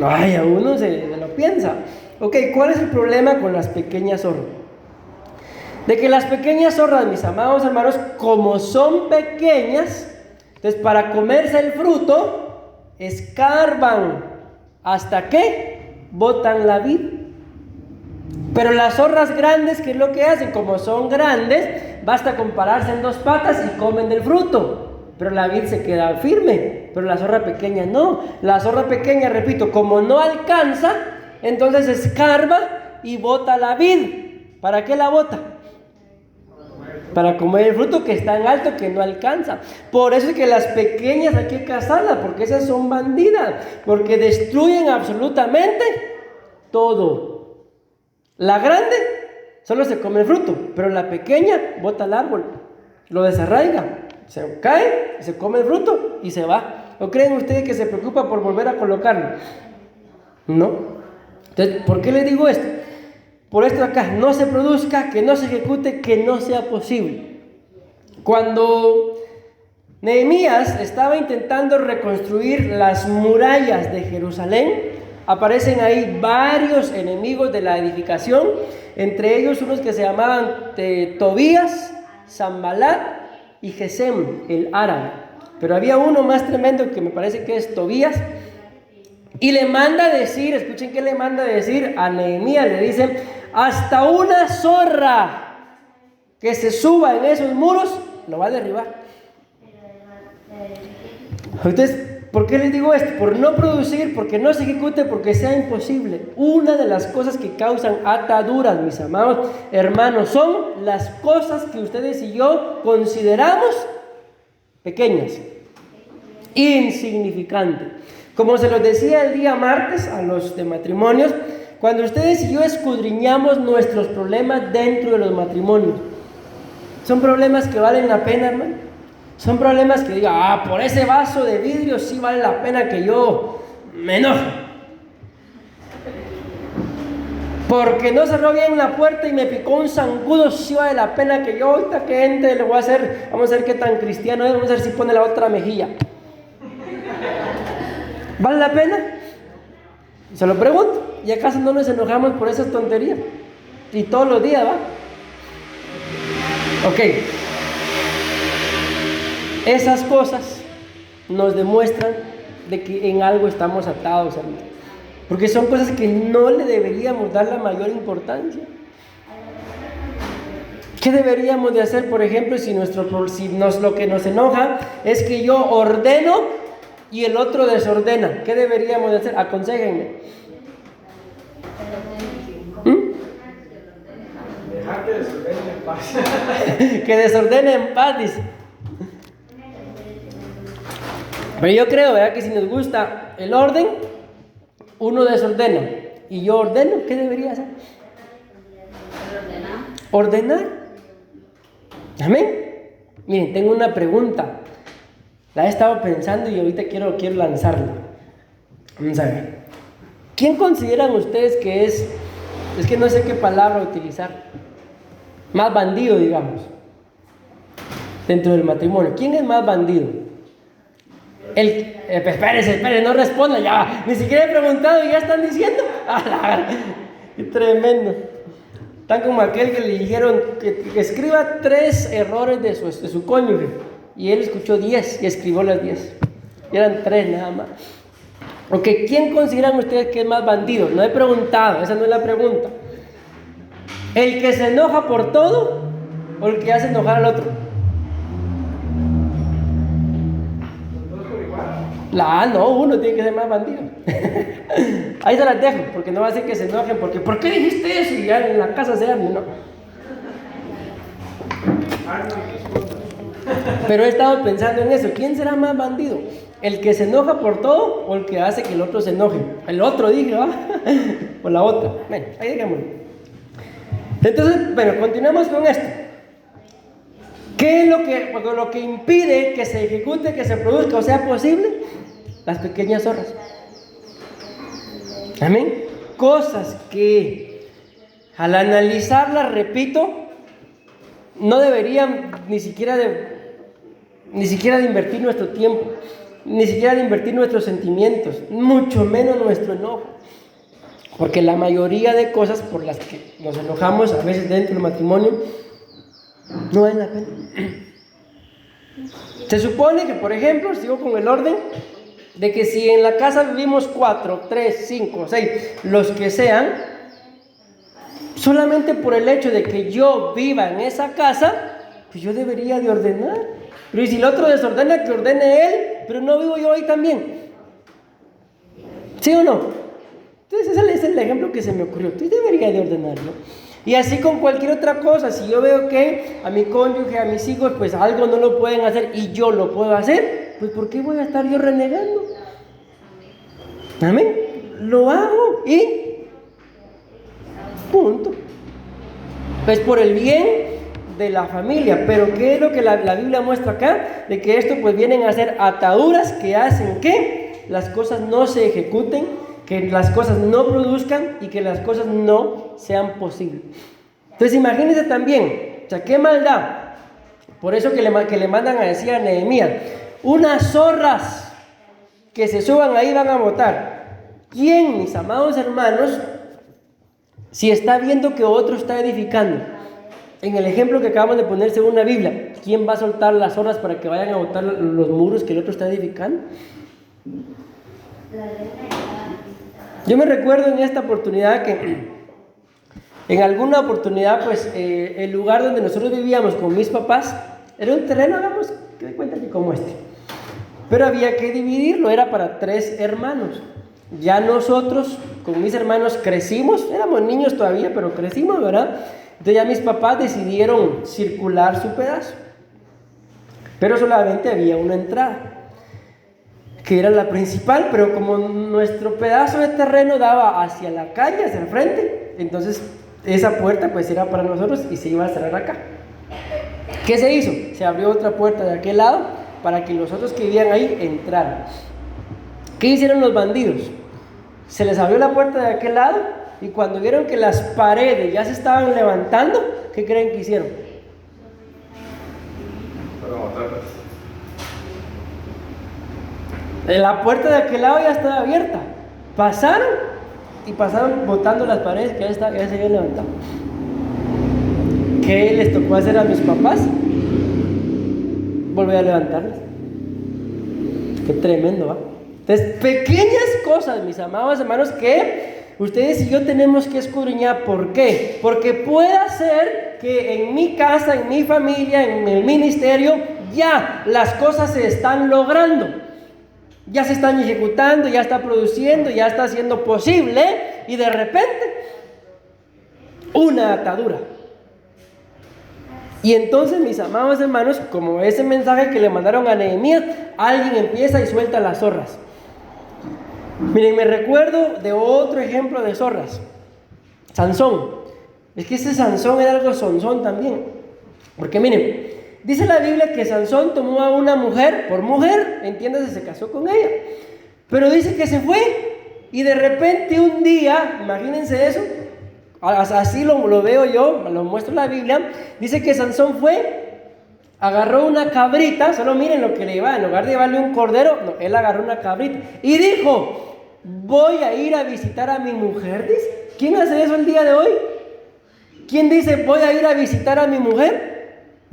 ay, a uno se lo piensa. Ok, ¿cuál es el problema con las pequeñas zorras? De que las pequeñas zorras, mis amados hermanos, como son pequeñas, entonces para comerse el fruto, escarban hasta que botan la vid. Pero las zorras grandes, ¿qué es lo que hacen? Como son grandes, basta con pararse en 2 patas y comen del fruto. Pero la vid se queda firme, pero la zorra pequeña no. La zorra pequeña, repito, como no alcanza, entonces escarba y bota la vid. ¿Para qué la bota? Para comer el fruto que está en alto, que no alcanza. Por eso es que las pequeñas hay que cazarlas, porque esas son bandidas, porque destruyen absolutamente todo. La grande solo se come el fruto, pero la pequeña bota el árbol, lo desarraiga, se cae, se come el fruto y se va. ¿O creen ustedes que se preocupa por volver a colocarlo? No. Entonces, ¿por qué les digo esto? Por esto acá: no se produzca, que no se ejecute, que no sea posible. Cuando Nehemías estaba intentando reconstruir las murallas de Jerusalén, aparecen ahí varios enemigos de la edificación, entre ellos unos que se llamaban Tobías, Sanbalat y Gesem, el árabe. Pero había uno más tremendo que me parece que es Tobías, y le manda a decir, escuchen qué le manda a decir a Nehemías, le dice: hasta una zorra que se suba en esos muros lo va a derribar. Entonces, ¿por qué les digo esto? Por no producir, porque no se ejecute, porque sea imposible. Una de las cosas que causan ataduras, mis amados hermanos, son las cosas que ustedes y yo consideramos pequeñas, insignificantes. Como se los decía el día martes a los de matrimonios, cuando ustedes y yo escudriñamos nuestros problemas dentro de los matrimonios, son problemas que valen la pena, hermano. Son problemas que diga: por ese vaso de vidrio sí vale la pena que yo me enoje. Porque no cerró bien la puerta y me picó un zancudo, sí vale la pena que yo ahorita que entre le voy a hacer, vamos a ver qué tan cristiano es, vamos a ver si pone la otra mejilla. ¿Vale la pena? Se lo pregunto. ¿Y acaso no nos enojamos por esas tonterías? Y todos los días, ¿va? Ok. Esas cosas nos demuestran de que en algo estamos atados, hermano. Porque son cosas que no le deberíamos dar la mayor importancia. ¿Qué deberíamos de hacer, por ejemplo, si lo que nos enoja es que yo ordeno y el otro desordena? ¿Qué deberíamos de hacer? Aconséjenme. Dejar que desordene en paz. Que desordene en paz, dice. Pero yo creo, ¿verdad?, que si nos gusta el orden, uno desordena y yo ordeno. ¿Qué debería hacer? Ordenar. Amén. Miren, tengo una pregunta. La he estado pensando y ahorita quiero lanzarla. Vamos a ver. ¿Quién consideran ustedes que es que no sé qué palabra utilizar, más bandido, digamos, dentro del matrimonio? ¿Quién es más bandido? Espérense, no respondan, ya, ni siquiera he preguntado y ya están diciendo. ¡Qué tremendo! Tan como aquel que le dijeron que escriba 3 errores de su cónyuge, y él escuchó 10 y escribió las 10. Y eran 3 nada más. Ok, ¿quién consideran ustedes que es más bandido? No he preguntado, esa no es la pregunta. ¿El que se enoja por todo o el que hace enojar al otro? No, uno tiene que ser más bandido. Ahí se las dejo, porque no va a ser que se enojen, porque ¿por qué dijiste eso? Y ya en la casa se arme, ¿no? Pero he estado pensando en eso. ¿Quién será más bandido? ¿El que se enoja por todo o el que hace que el otro se enoje? El otro, dije, ¿va? O la otra. Bueno, ahí dejémoslo. Entonces, bueno, continuamos con esto. ¿Qué es lo que impide que se ejecute, que se produzca o sea posible? Las pequeñas zorras. Amén. Cosas que al analizarlas, repito, no deberían ni siquiera de invertir nuestro tiempo, ni siquiera de invertir nuestros sentimientos, mucho menos nuestro enojo. Porque la mayoría de cosas por las que nos enojamos a veces dentro del matrimonio no vale la pena. Se supone que, por ejemplo, sigo con el orden, de que si en la casa vivimos 4, 3, 5, 6, los que sean, solamente por el hecho de que yo viva en esa casa, pues yo debería de ordenar. Pero ¿y si el otro desordena, que ordene él, pero no vivo yo ahí también? ¿Sí o no? Entonces ese es el ejemplo que se me ocurrió. Tú deberías de ordenarlo. Y así con cualquier otra cosa. Si yo veo que a mi cónyuge, a mis hijos, pues algo no lo pueden hacer y yo lo puedo hacer, pues ¿por qué voy a estar yo renegando? Amén. Lo hago y punto. Pues por el bien de la familia. Pero ¿qué es lo que la Biblia muestra acá? De que esto pues vienen a ser ataduras que hacen que las cosas no se ejecuten, que las cosas no produzcan y que las cosas no sean posibles. Entonces imagínense también, o sea, qué maldad. Por eso que le mandan a decir a Nehemías, unas zorras que se suban ahí van a votar. ¿Quién, mis amados hermanos, si está viendo que otro está edificando? En el ejemplo que acabamos de poner según la Biblia, ¿quién va a soltar las zorras para que vayan a botar los muros que el otro está edificando? Yo me recuerdo en esta oportunidad que en alguna oportunidad pues el lugar donde nosotros vivíamos con mis papás era un terreno, hagamos que de cuenta que como este, pero había que dividirlo, era para 3 hermanos. Ya nosotros con mis hermanos crecimos, éramos niños todavía, pero crecimos, ¿verdad? Entonces ya mis papás decidieron circular su pedazo, pero solamente había una entrada, que era la principal, pero como nuestro pedazo de terreno daba hacia la calle, hacia el frente, entonces esa puerta pues era para nosotros y se iba a cerrar acá. ¿Qué se hizo? Se abrió otra puerta de aquel lado para que los otros que vivían ahí entraran. ¿Qué hicieron los bandidos? Se les abrió la puerta de aquel lado y cuando vieron que las paredes ya se estaban levantando, ¿qué creen que hicieron? La puerta de aquel lado ya estaba abierta. Pasaron botando las paredes que ya se habían levantado. ¿Qué les tocó hacer a mis papás? Volver a levantarlas. Qué tremendo, ¿va? Entonces, pequeñas cosas, mis amados hermanos, que ustedes y yo tenemos que escudriñar. ¿Por qué? Porque puede ser que en mi casa, en mi familia, en el ministerio, ya las cosas se están logrando. Ya se están ejecutando, ya está produciendo, ya está siendo posible. Y de repente, una atadura. Y entonces, mis amados hermanos, como ese mensaje que le mandaron a Nehemías, alguien empieza y suelta las zorras. Miren, me recuerdo de otro ejemplo de zorras. Sansón. Es que ese Sansón era algo sonzón también. Porque miren, dice la Biblia que Sansón tomó a una mujer, por mujer, entiéndase, se casó con ella. Pero dice que se fue. Y de repente un día, imagínense eso, así lo veo yo, lo muestro en la Biblia. Dice que Sansón fue, agarró una cabrita, solo miren lo que le iba, en lugar de llevarle un cordero, no, él agarró una cabrita y dijo: voy a ir a visitar a mi mujer. Dice, ¿quién hace eso el día de hoy? ¿Quién dice voy a ir a visitar a mi mujer?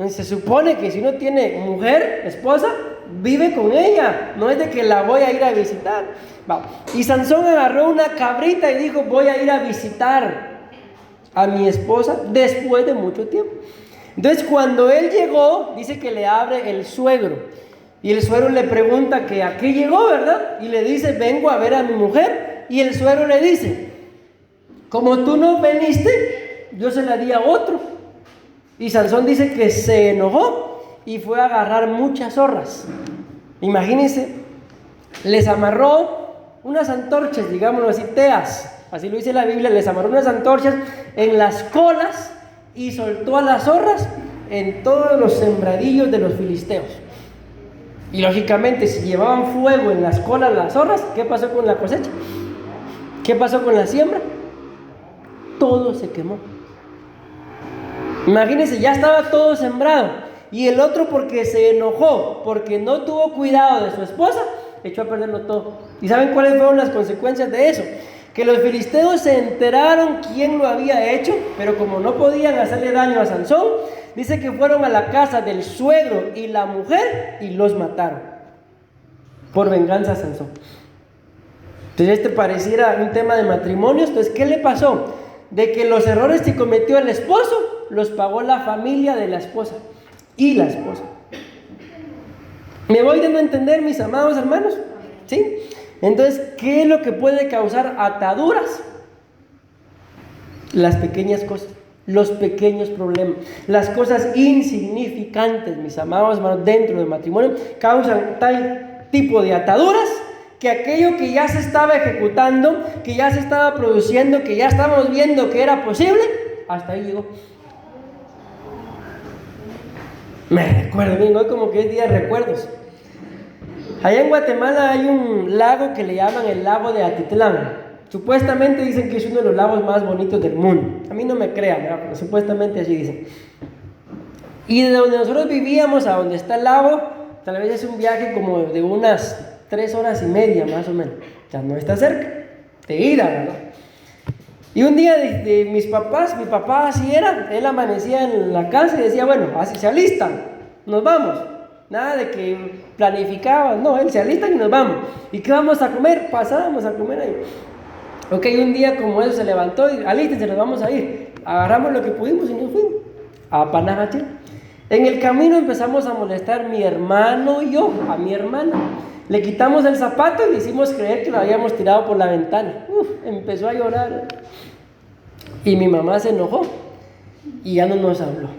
Se supone que si uno tiene mujer, esposa, vive con ella, no es de que la voy a ir a visitar. Va. Y Sansón agarró una cabrita y dijo: voy a ir a visitar a mi esposa después de mucho tiempo. Entonces, cuando él llegó, dice que le abre el suegro. Y el suegro le pregunta que a qué llegó, ¿verdad? Y le dice: vengo a ver a mi mujer. Y el suegro le dice: como tú no viniste, yo se la di a otro. Y Sansón dice que se enojó y fue a agarrar muchas zorras. Imagínense, les amarró unas antorchas, digámoslo así, teas. Así lo dice la Biblia, les amarró unas antorchas en las colas y soltó a las zorras en todos los sembradillos de los filisteos. Y lógicamente, si llevaban fuego en las colas las zorras, ¿qué pasó con la cosecha? ¿Qué pasó con la siembra? Todo se quemó. Imagínense, ya estaba todo sembrado. Y el otro, porque se enojó, porque no tuvo cuidado de su esposa, echó a perderlo todo. ¿Y saben cuáles fueron las consecuencias de eso? Que los filisteos se enteraron quién lo había hecho, pero como no podían hacerle daño a Sansón, dice que fueron a la casa del suegro y la mujer y los mataron por venganza a Sansón. Entonces pareciera un tema de matrimonios. Entonces, ¿qué le pasó? De que los errores que cometió el esposo los pagó la familia de la esposa y la esposa. ¿Me voy dando a entender, mis amados hermanos? ¿Sí? Entonces, ¿qué es lo que puede causar ataduras? Las pequeñas cosas, los pequeños problemas, las cosas insignificantes, mis amados hermanos, dentro del matrimonio, causan tal tipo de ataduras que aquello que ya se estaba ejecutando, que ya se estaba produciendo, que ya estábamos viendo que era posible, hasta ahí llegó. Me recuerdo, miren, hoy como que es día de recuerdos. Allá en Guatemala hay un lago que le llaman el lago de Atitlán. Supuestamente dicen que es uno de los lagos más bonitos del mundo. A mí no me crean, ¿verdad? Pero supuestamente así dicen. Y de donde nosotros vivíamos a donde está el lago, tal vez es un viaje como de unas 3 horas y media más o menos. O sea, no está cerca, de ida, ¿verdad? Y un día de mis papás, mi papá así era, él amanecía en la casa y decía: bueno, así se alistan, nos vamos. Nada de que planificaban, no, él se alistan y nos vamos. ¿Y qué vamos a comer? Pasábamos a comer ahí. Ok, un día como eso se levantó y alístense, nos vamos a ir. Agarramos lo que pudimos y nos fuimos a Panajachel. En el camino empezamos a molestar mi hermano y yo, a mi hermana. Le quitamos el zapato y le hicimos creer que lo habíamos tirado por la ventana. Empezó a llorar. Y mi mamá se enojó y ya no nos habló.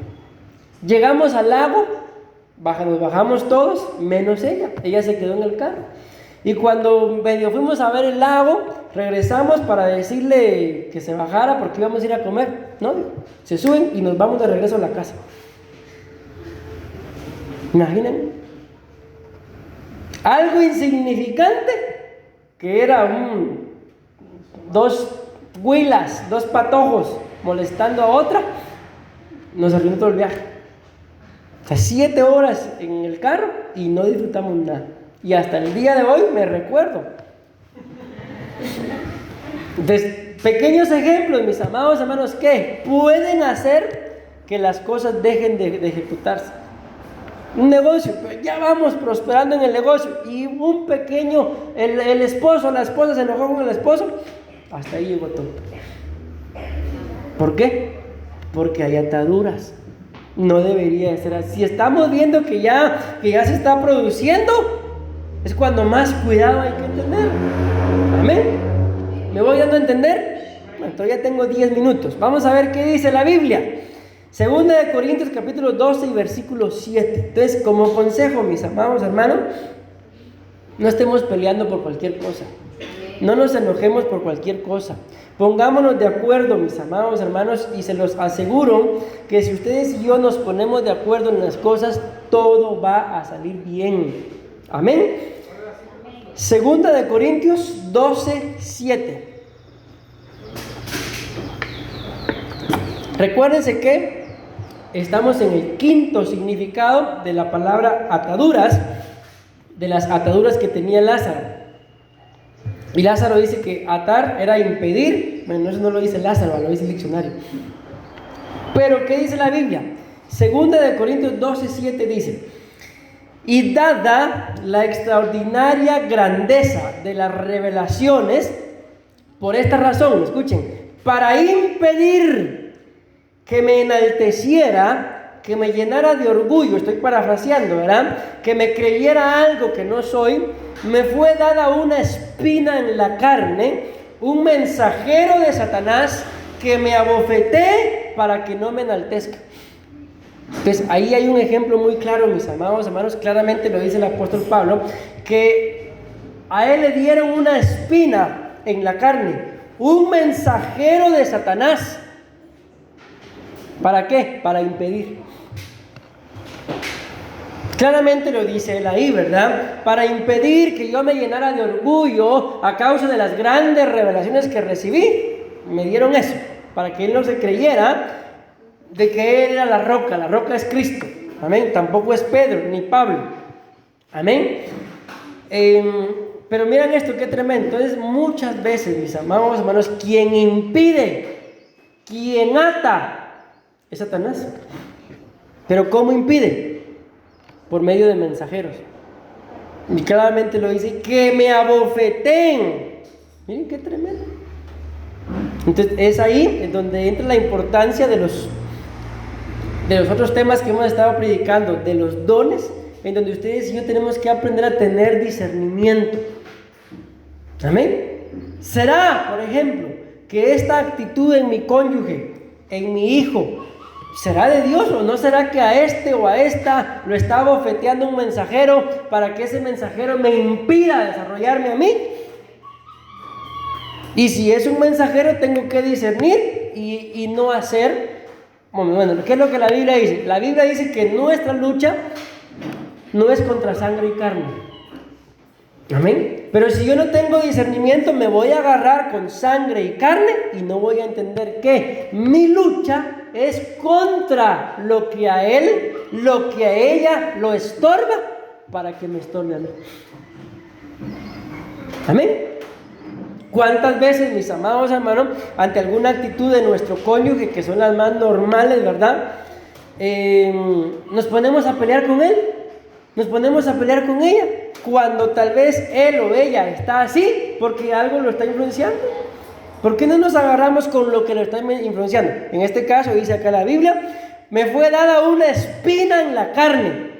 Llegamos al lago, nos bajamos todos, menos ella. Ella se quedó en el carro. Y cuando medio fuimos a ver el lago, regresamos para decirle que se bajara porque íbamos a ir a comer. No, se suben y nos vamos de regreso a la casa. Imaginen. Algo insignificante, que era 2 huilas, 2 patojos molestando a otra, nos arruinó todo el viaje. O sea, 7 horas en el carro y no disfrutamos nada. Y hasta el día de hoy me recuerdo. Entonces, pequeños ejemplos, mis amados hermanos, que pueden hacer que las cosas dejen de ejecutarse. Un negocio, pero ya vamos prosperando en el negocio, y un pequeño, el esposo, la esposa se enojó con el esposo, hasta ahí llegó todo. ¿Por qué? Porque hay ataduras. No debería de ser así. Si estamos viendo que ya se está produciendo, es cuando más cuidado hay que tener. Amén. ¿Me voy dando a entender? Bueno, todavía tengo 10 minutos. Vamos a ver qué dice la Biblia. Segunda de Corintios capítulo 12 y versículo 7. Entonces, como consejo, mis amados hermanos, no estemos peleando por cualquier cosa. No nos enojemos por cualquier cosa. Pongámonos de acuerdo, mis amados hermanos, y se los aseguro que si ustedes y yo nos ponemos de acuerdo en las cosas, todo va a salir bien. Amén. Segunda de Corintios 12, 7. Recuérdense que estamos en el quinto significado de la palabra ataduras, de las ataduras que tenía Lázaro. Y Lázaro dice que atar era impedir. Bueno, eso no lo dice Lázaro, lo dice el diccionario. Pero, ¿qué dice la Biblia? Segunda de Corintios 12, 7 dice: y dada la extraordinaria grandeza de las revelaciones, por esta razón, escuchen, para impedir que me enalteciera, que me llenara de orgullo, estoy parafraseando, ¿verdad? Que me creyera algo que no soy, me fue dada una espina en la carne, un mensajero de Satanás que me abofeté para que no me enaltezca. Entonces ahí hay un ejemplo muy claro, mis amados hermanos, claramente lo dice el apóstol Pablo, que a él le dieron una espina en la carne, un mensajero de Satanás. ¿Para qué? Para impedir. Claramente lo dice él ahí, ¿verdad? Para impedir que yo me llenara de orgullo a causa de las grandes revelaciones que recibí. Me dieron eso, para que él no se creyera de que él era la roca es Cristo. Amén. Tampoco es Pedro ni Pablo. Amén. Pero miren esto, qué tremendo. Entonces, muchas veces, mis amados hermanos, quien impide, quien ata, es Satanás. Pero ¿cómo impide? Por medio de mensajeros. Y claramente lo dice, que me abofeten. Miren qué tremendo. Entonces es ahí en donde entra la importancia de los otros temas que hemos estado predicando, de los dones, en donde ustedes y yo tenemos que aprender a tener discernimiento. Amén. ¿Será, por ejemplo, que esta actitud en mi cónyuge, en mi hijo, será de Dios, o no será que a este o a esta lo está bofeteando un mensajero para que ese mensajero me impida desarrollarme a mí? Y si es un mensajero, tengo que discernir y no hacer. Bueno, ¿qué es lo que la Biblia dice? La Biblia dice que nuestra lucha no es contra sangre y carne. Amén. Pero si yo no tengo discernimiento, me voy a agarrar con sangre y carne y no voy a entender que mi lucha es contra lo que a él, lo que a ella lo estorba, para que me estorbe a mí. Amén. ¿Cuántas veces, mis amados hermanos, ante alguna actitud de nuestro cónyuge, que son las más normales, ¿verdad? Nos ponemos a pelear con él, nos ponemos a pelear con ella, cuando tal vez él o ella está así porque algo lo está influenciando. ¿Por qué no nos agarramos con lo que lo está influenciando? En este caso dice acá la Biblia, me fue dada una espina en la carne.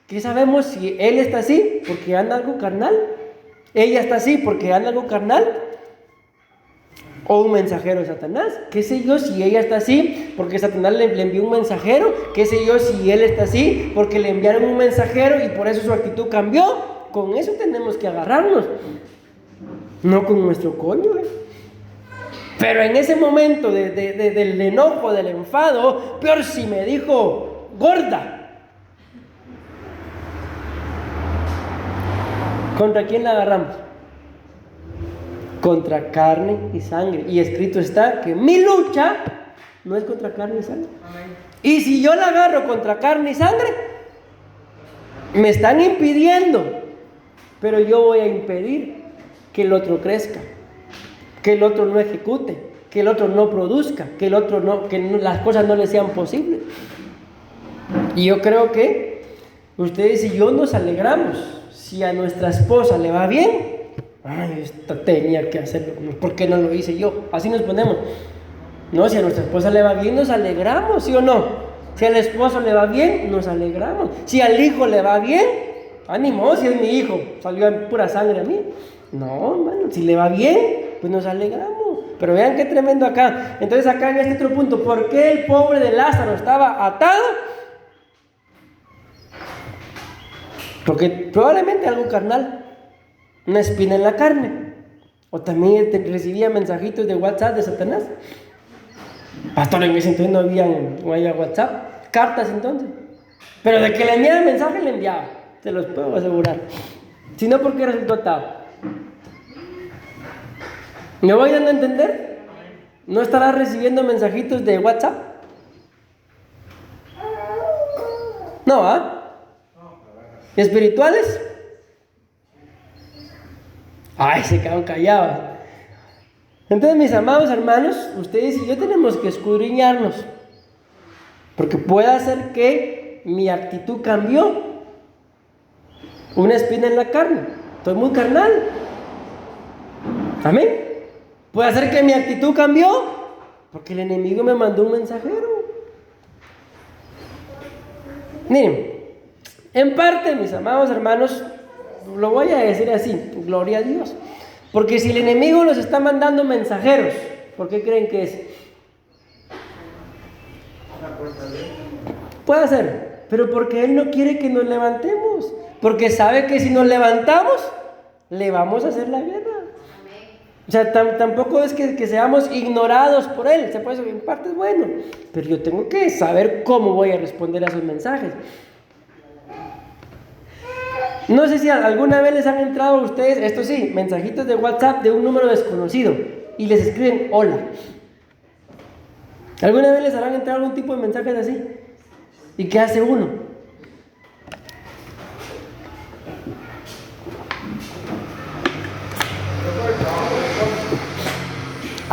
¿Qué sabemos si él está así porque anda algo carnal? ¿Ella está así porque anda algo carnal? ¿O un mensajero de Satanás? ¿Qué sé yo si ella está así porque Satanás le envió un mensajero? ¿Qué sé yo si él está así porque le enviaron un mensajero y por eso su actitud cambió? Con eso tenemos que agarrarnos, no con nuestro cónyuge. Pero en ese momento del enojo, del enfado, peor si me dijo gorda. ¿Contra quién la agarramos? Contra carne y sangre. Y escrito está que mi lucha no es contra carne y sangre. Amén. Y si yo la agarro contra carne y sangre, me están impidiendo pero yo voy a impedir que el otro crezca, que el otro no ejecute, que el otro no produzca, que el otro no, las cosas no le sean posibles. Y yo creo que ustedes y yo nos alegramos si a nuestra esposa le va bien. Ay, esta tenía que hacerlo, ¿por qué no lo hice yo? Así nos ponemos. No, si a nuestra esposa le va bien, nos alegramos, ¿sí o no? Si al esposo le va bien, nos alegramos. Si al hijo le va bien, ánimo, si es mi hijo, salió en pura sangre a mí. No, hermano, si le va bien, pues nos alegramos. Pero vean qué tremendo acá. Entonces acá en este otro punto, ¿por qué el pobre de Lázaro estaba atado? Porque probablemente algo carnal, una espina en la carne. O también recibía mensajitos de WhatsApp de Satanás. Pastor, en ese entonces no había WhatsApp, cartas entonces. Pero de que le enviaba mensaje, le enviaba. Se los puedo asegurar. Si no, ¿por qué resultó atado? ¿Me voy dando a entender? ¿No estarás recibiendo mensajitos de WhatsApp? No, ¿ah? ¿Espirituales? Ay, se quedaron callados. Entonces, mis amados hermanos, ustedes y yo tenemos que escudriñarnos. Porque puede ser que mi actitud cambió. Una espina en la carne. Estoy muy carnal. Amén. Puede ser que mi actitud cambió porque el enemigo me mandó un mensajero. Miren, en parte, mis amados hermanos, lo voy a decir así, gloria a Dios. Porque si el enemigo nos está mandando mensajeros, ¿por qué creen que es? Puede ser, pero porque Él no quiere que nos levantemos. Porque sabe que si nos levantamos, le vamos a hacer la guerra. O sea, tampoco es que seamos ignorados por Él. Se puede decir, en parte es bueno, pero yo tengo que saber cómo voy a responder a esos mensajes. No sé si alguna vez les han entrado a ustedes, esto sí, mensajitos de WhatsApp de un número desconocido y les escriben hola. ¿Alguna vez les habrán entrado algún tipo de mensajes así? ¿Y qué hace uno?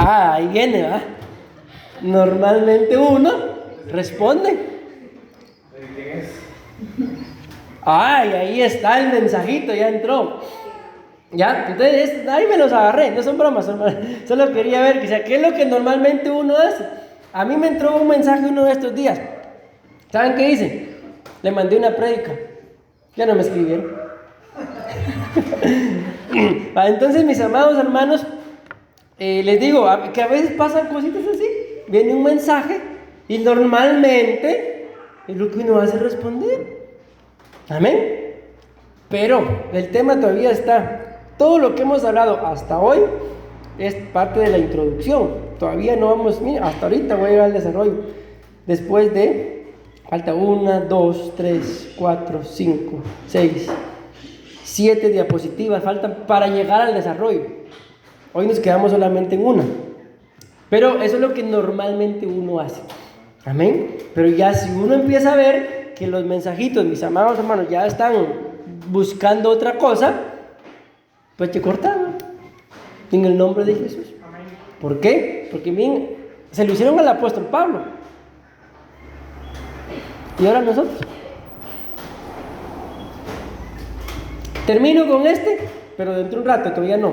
Ah, ahí viene, ¿verdad? Normalmente uno responde. Ay, ahí está el mensajito, ya entró. Ya, entonces ahí me los agarré, no son bromas, solo quería ver, o sea, ¿qué es lo que normalmente uno hace? A mí me entró un mensaje uno de estos días. ¿Saben qué hice? Le mandé una prédica. Ya no me escribieron. Entonces, mis amados hermanos, les digo que a veces pasan cositas así. Viene un mensaje y normalmente es lo que uno hace es responder. Amén. Pero el tema todavía está. Todo lo que hemos hablado hasta hoy es parte de la introducción. Todavía no vamos, mira, hasta ahorita voy a llegar al desarrollo. Después de, falta 1, 2, 3, 4, 5, 6, 7 diapositivas faltan para llegar al desarrollo. Hoy nos quedamos solamente en una. Pero eso es lo que normalmente uno hace. Amén. Pero ya si uno empieza a ver que los mensajitos, mis amados hermanos, ya están buscando otra cosa, pues te cortaban. En el nombre de Jesús. ¿Por qué? Porque bien, se lo hicieron al apóstol Pablo. Y ahora nosotros. Termino con este, pero dentro de un rato, todavía no.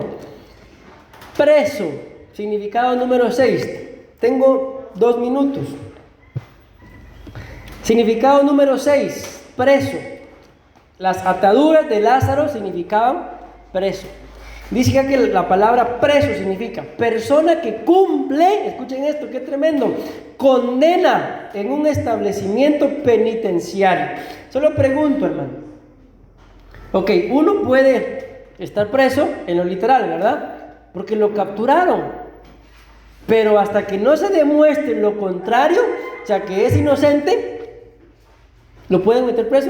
Preso, significado número 6. Tengo 2 minutos. Significado número 6, preso. Las ataduras de Lázaro significaban preso. Dice que la palabra preso significa persona que cumple, escuchen esto, qué tremendo, condena en un establecimiento penitenciario. Solo pregunto, hermano. Ok, uno puede estar preso en lo literal, ¿verdad? Porque lo capturaron. Pero hasta que no se demuestre lo contrario, o sea, que es inocente, ¿lo pueden meter preso?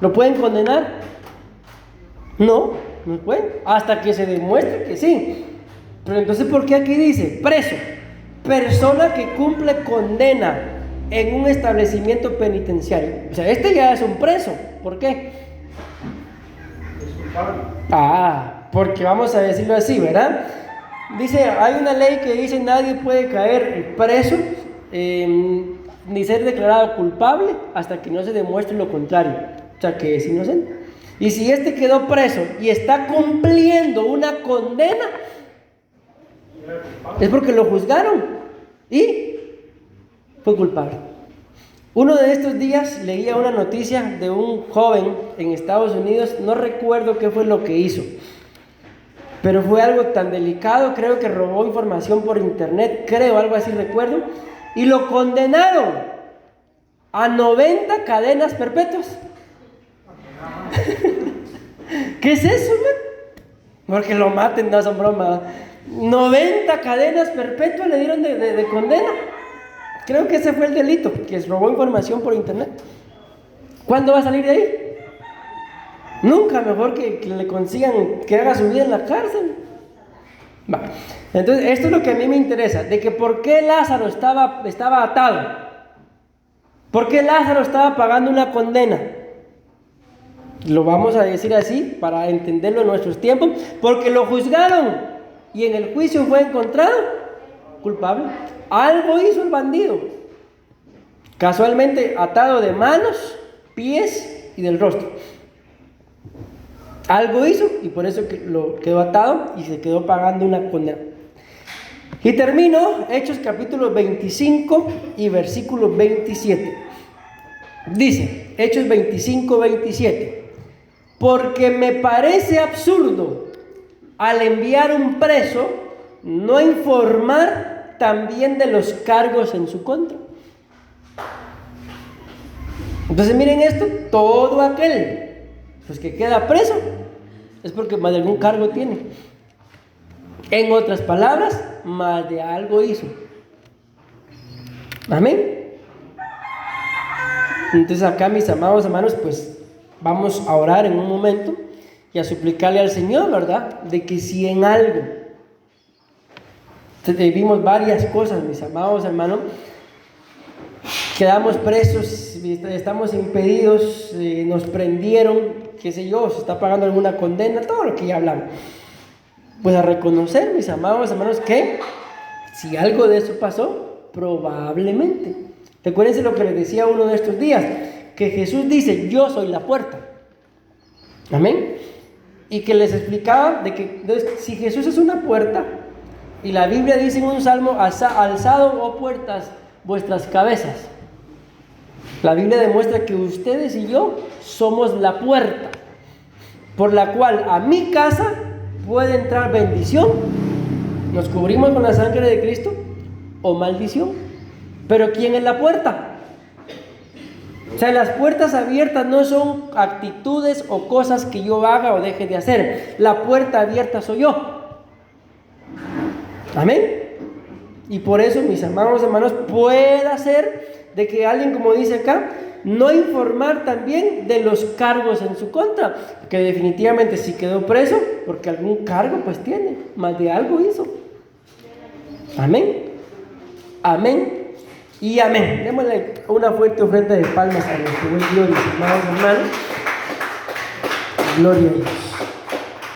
¿Lo pueden condenar? No. No pueden, hasta que se demuestre que sí. Pero entonces, ¿por qué aquí dice preso? Persona que cumple condena en un establecimiento penitenciario. O sea, este ya es un preso. ¿Por qué? culpable. Porque vamos a decirlo así, ¿verdad? Dice, hay una ley que dice nadie puede caer preso ni ser declarado culpable hasta que no se demuestre lo contrario, o sea que es inocente. Y si este quedó preso y está cumpliendo una condena, es porque lo juzgaron y fue culpable. Uno de estos días leía una noticia de un joven en Estados Unidos, no recuerdo qué fue lo que hizo, pero fue algo tan delicado, creo que robó información por internet, algo así recuerdo, y lo condenaron a 90 cadenas perpetuas. ¿Qué es eso, man? Porque lo maten, no son bromas. 90 cadenas perpetuas le dieron de condena. Creo que ese fue el delito, que robó información por internet. ¿Cuándo va a salir de ahí? Nunca, mejor que le consigan que haga su vida en la cárcel. Va. Entonces, esto es lo que a mí me interesa, de que por qué Lázaro estaba atado. ¿Por qué Lázaro estaba pagando una condena? Lo vamos a decir así para entenderlo en nuestros tiempos, porque lo juzgaron y en el juicio fue encontrado culpable. Algo hizo el bandido, casualmente atado de manos, pies y del rostro. Algo hizo y por eso lo quedó atado y se quedó pagando una condena. Y termino Hechos capítulo 25 y versículo 27. Dice, Hechos 25, 27. Porque me parece absurdo al enviar un preso no informar también de los cargos en su contra. Entonces miren esto, todo aquel pues que queda preso es porque más de algún cargo tiene. En otras palabras, más de algo hizo. Amén. Entonces acá, mis amados hermanos, pues vamos a orar en un momento y a suplicarle al Señor, ¿verdad? De que si en algo vimos varias cosas, mis amados hermanos, quedamos presos, estamos impedidos, nos prendieron, qué sé yo, se está pagando alguna condena, todo lo que ya hablamos. Pues a reconocer, mis amados hermanos, que si algo de eso pasó, probablemente. Recuérdense lo que les decía uno de estos días, que Jesús dice, yo soy la puerta. Amén. Y que les explicaba de que si Jesús es una puerta, y la Biblia dice en un salmo, alzado, oh puertas, vuestras cabezas. La Biblia demuestra que ustedes y yo somos la puerta, por la cual a mi casa puede entrar bendición, nos cubrimos con la sangre de Cristo, o maldición. Pero ¿quién es la puerta? O sea, las puertas abiertas no son actitudes o cosas que yo haga o deje de hacer. La puerta abierta soy yo. Amén. Y por eso, mis amados hermanos, puede ser de que alguien, como dice acá, no informar también de los cargos en su contra, que definitivamente si quedó preso, porque algún cargo pues tiene, más de algo hizo. Amén. Amén. Y amén. Démosle una fuerte ofrenda de palmas a nuestro buen Dios, mis amados hermanos. Gloria a Dios.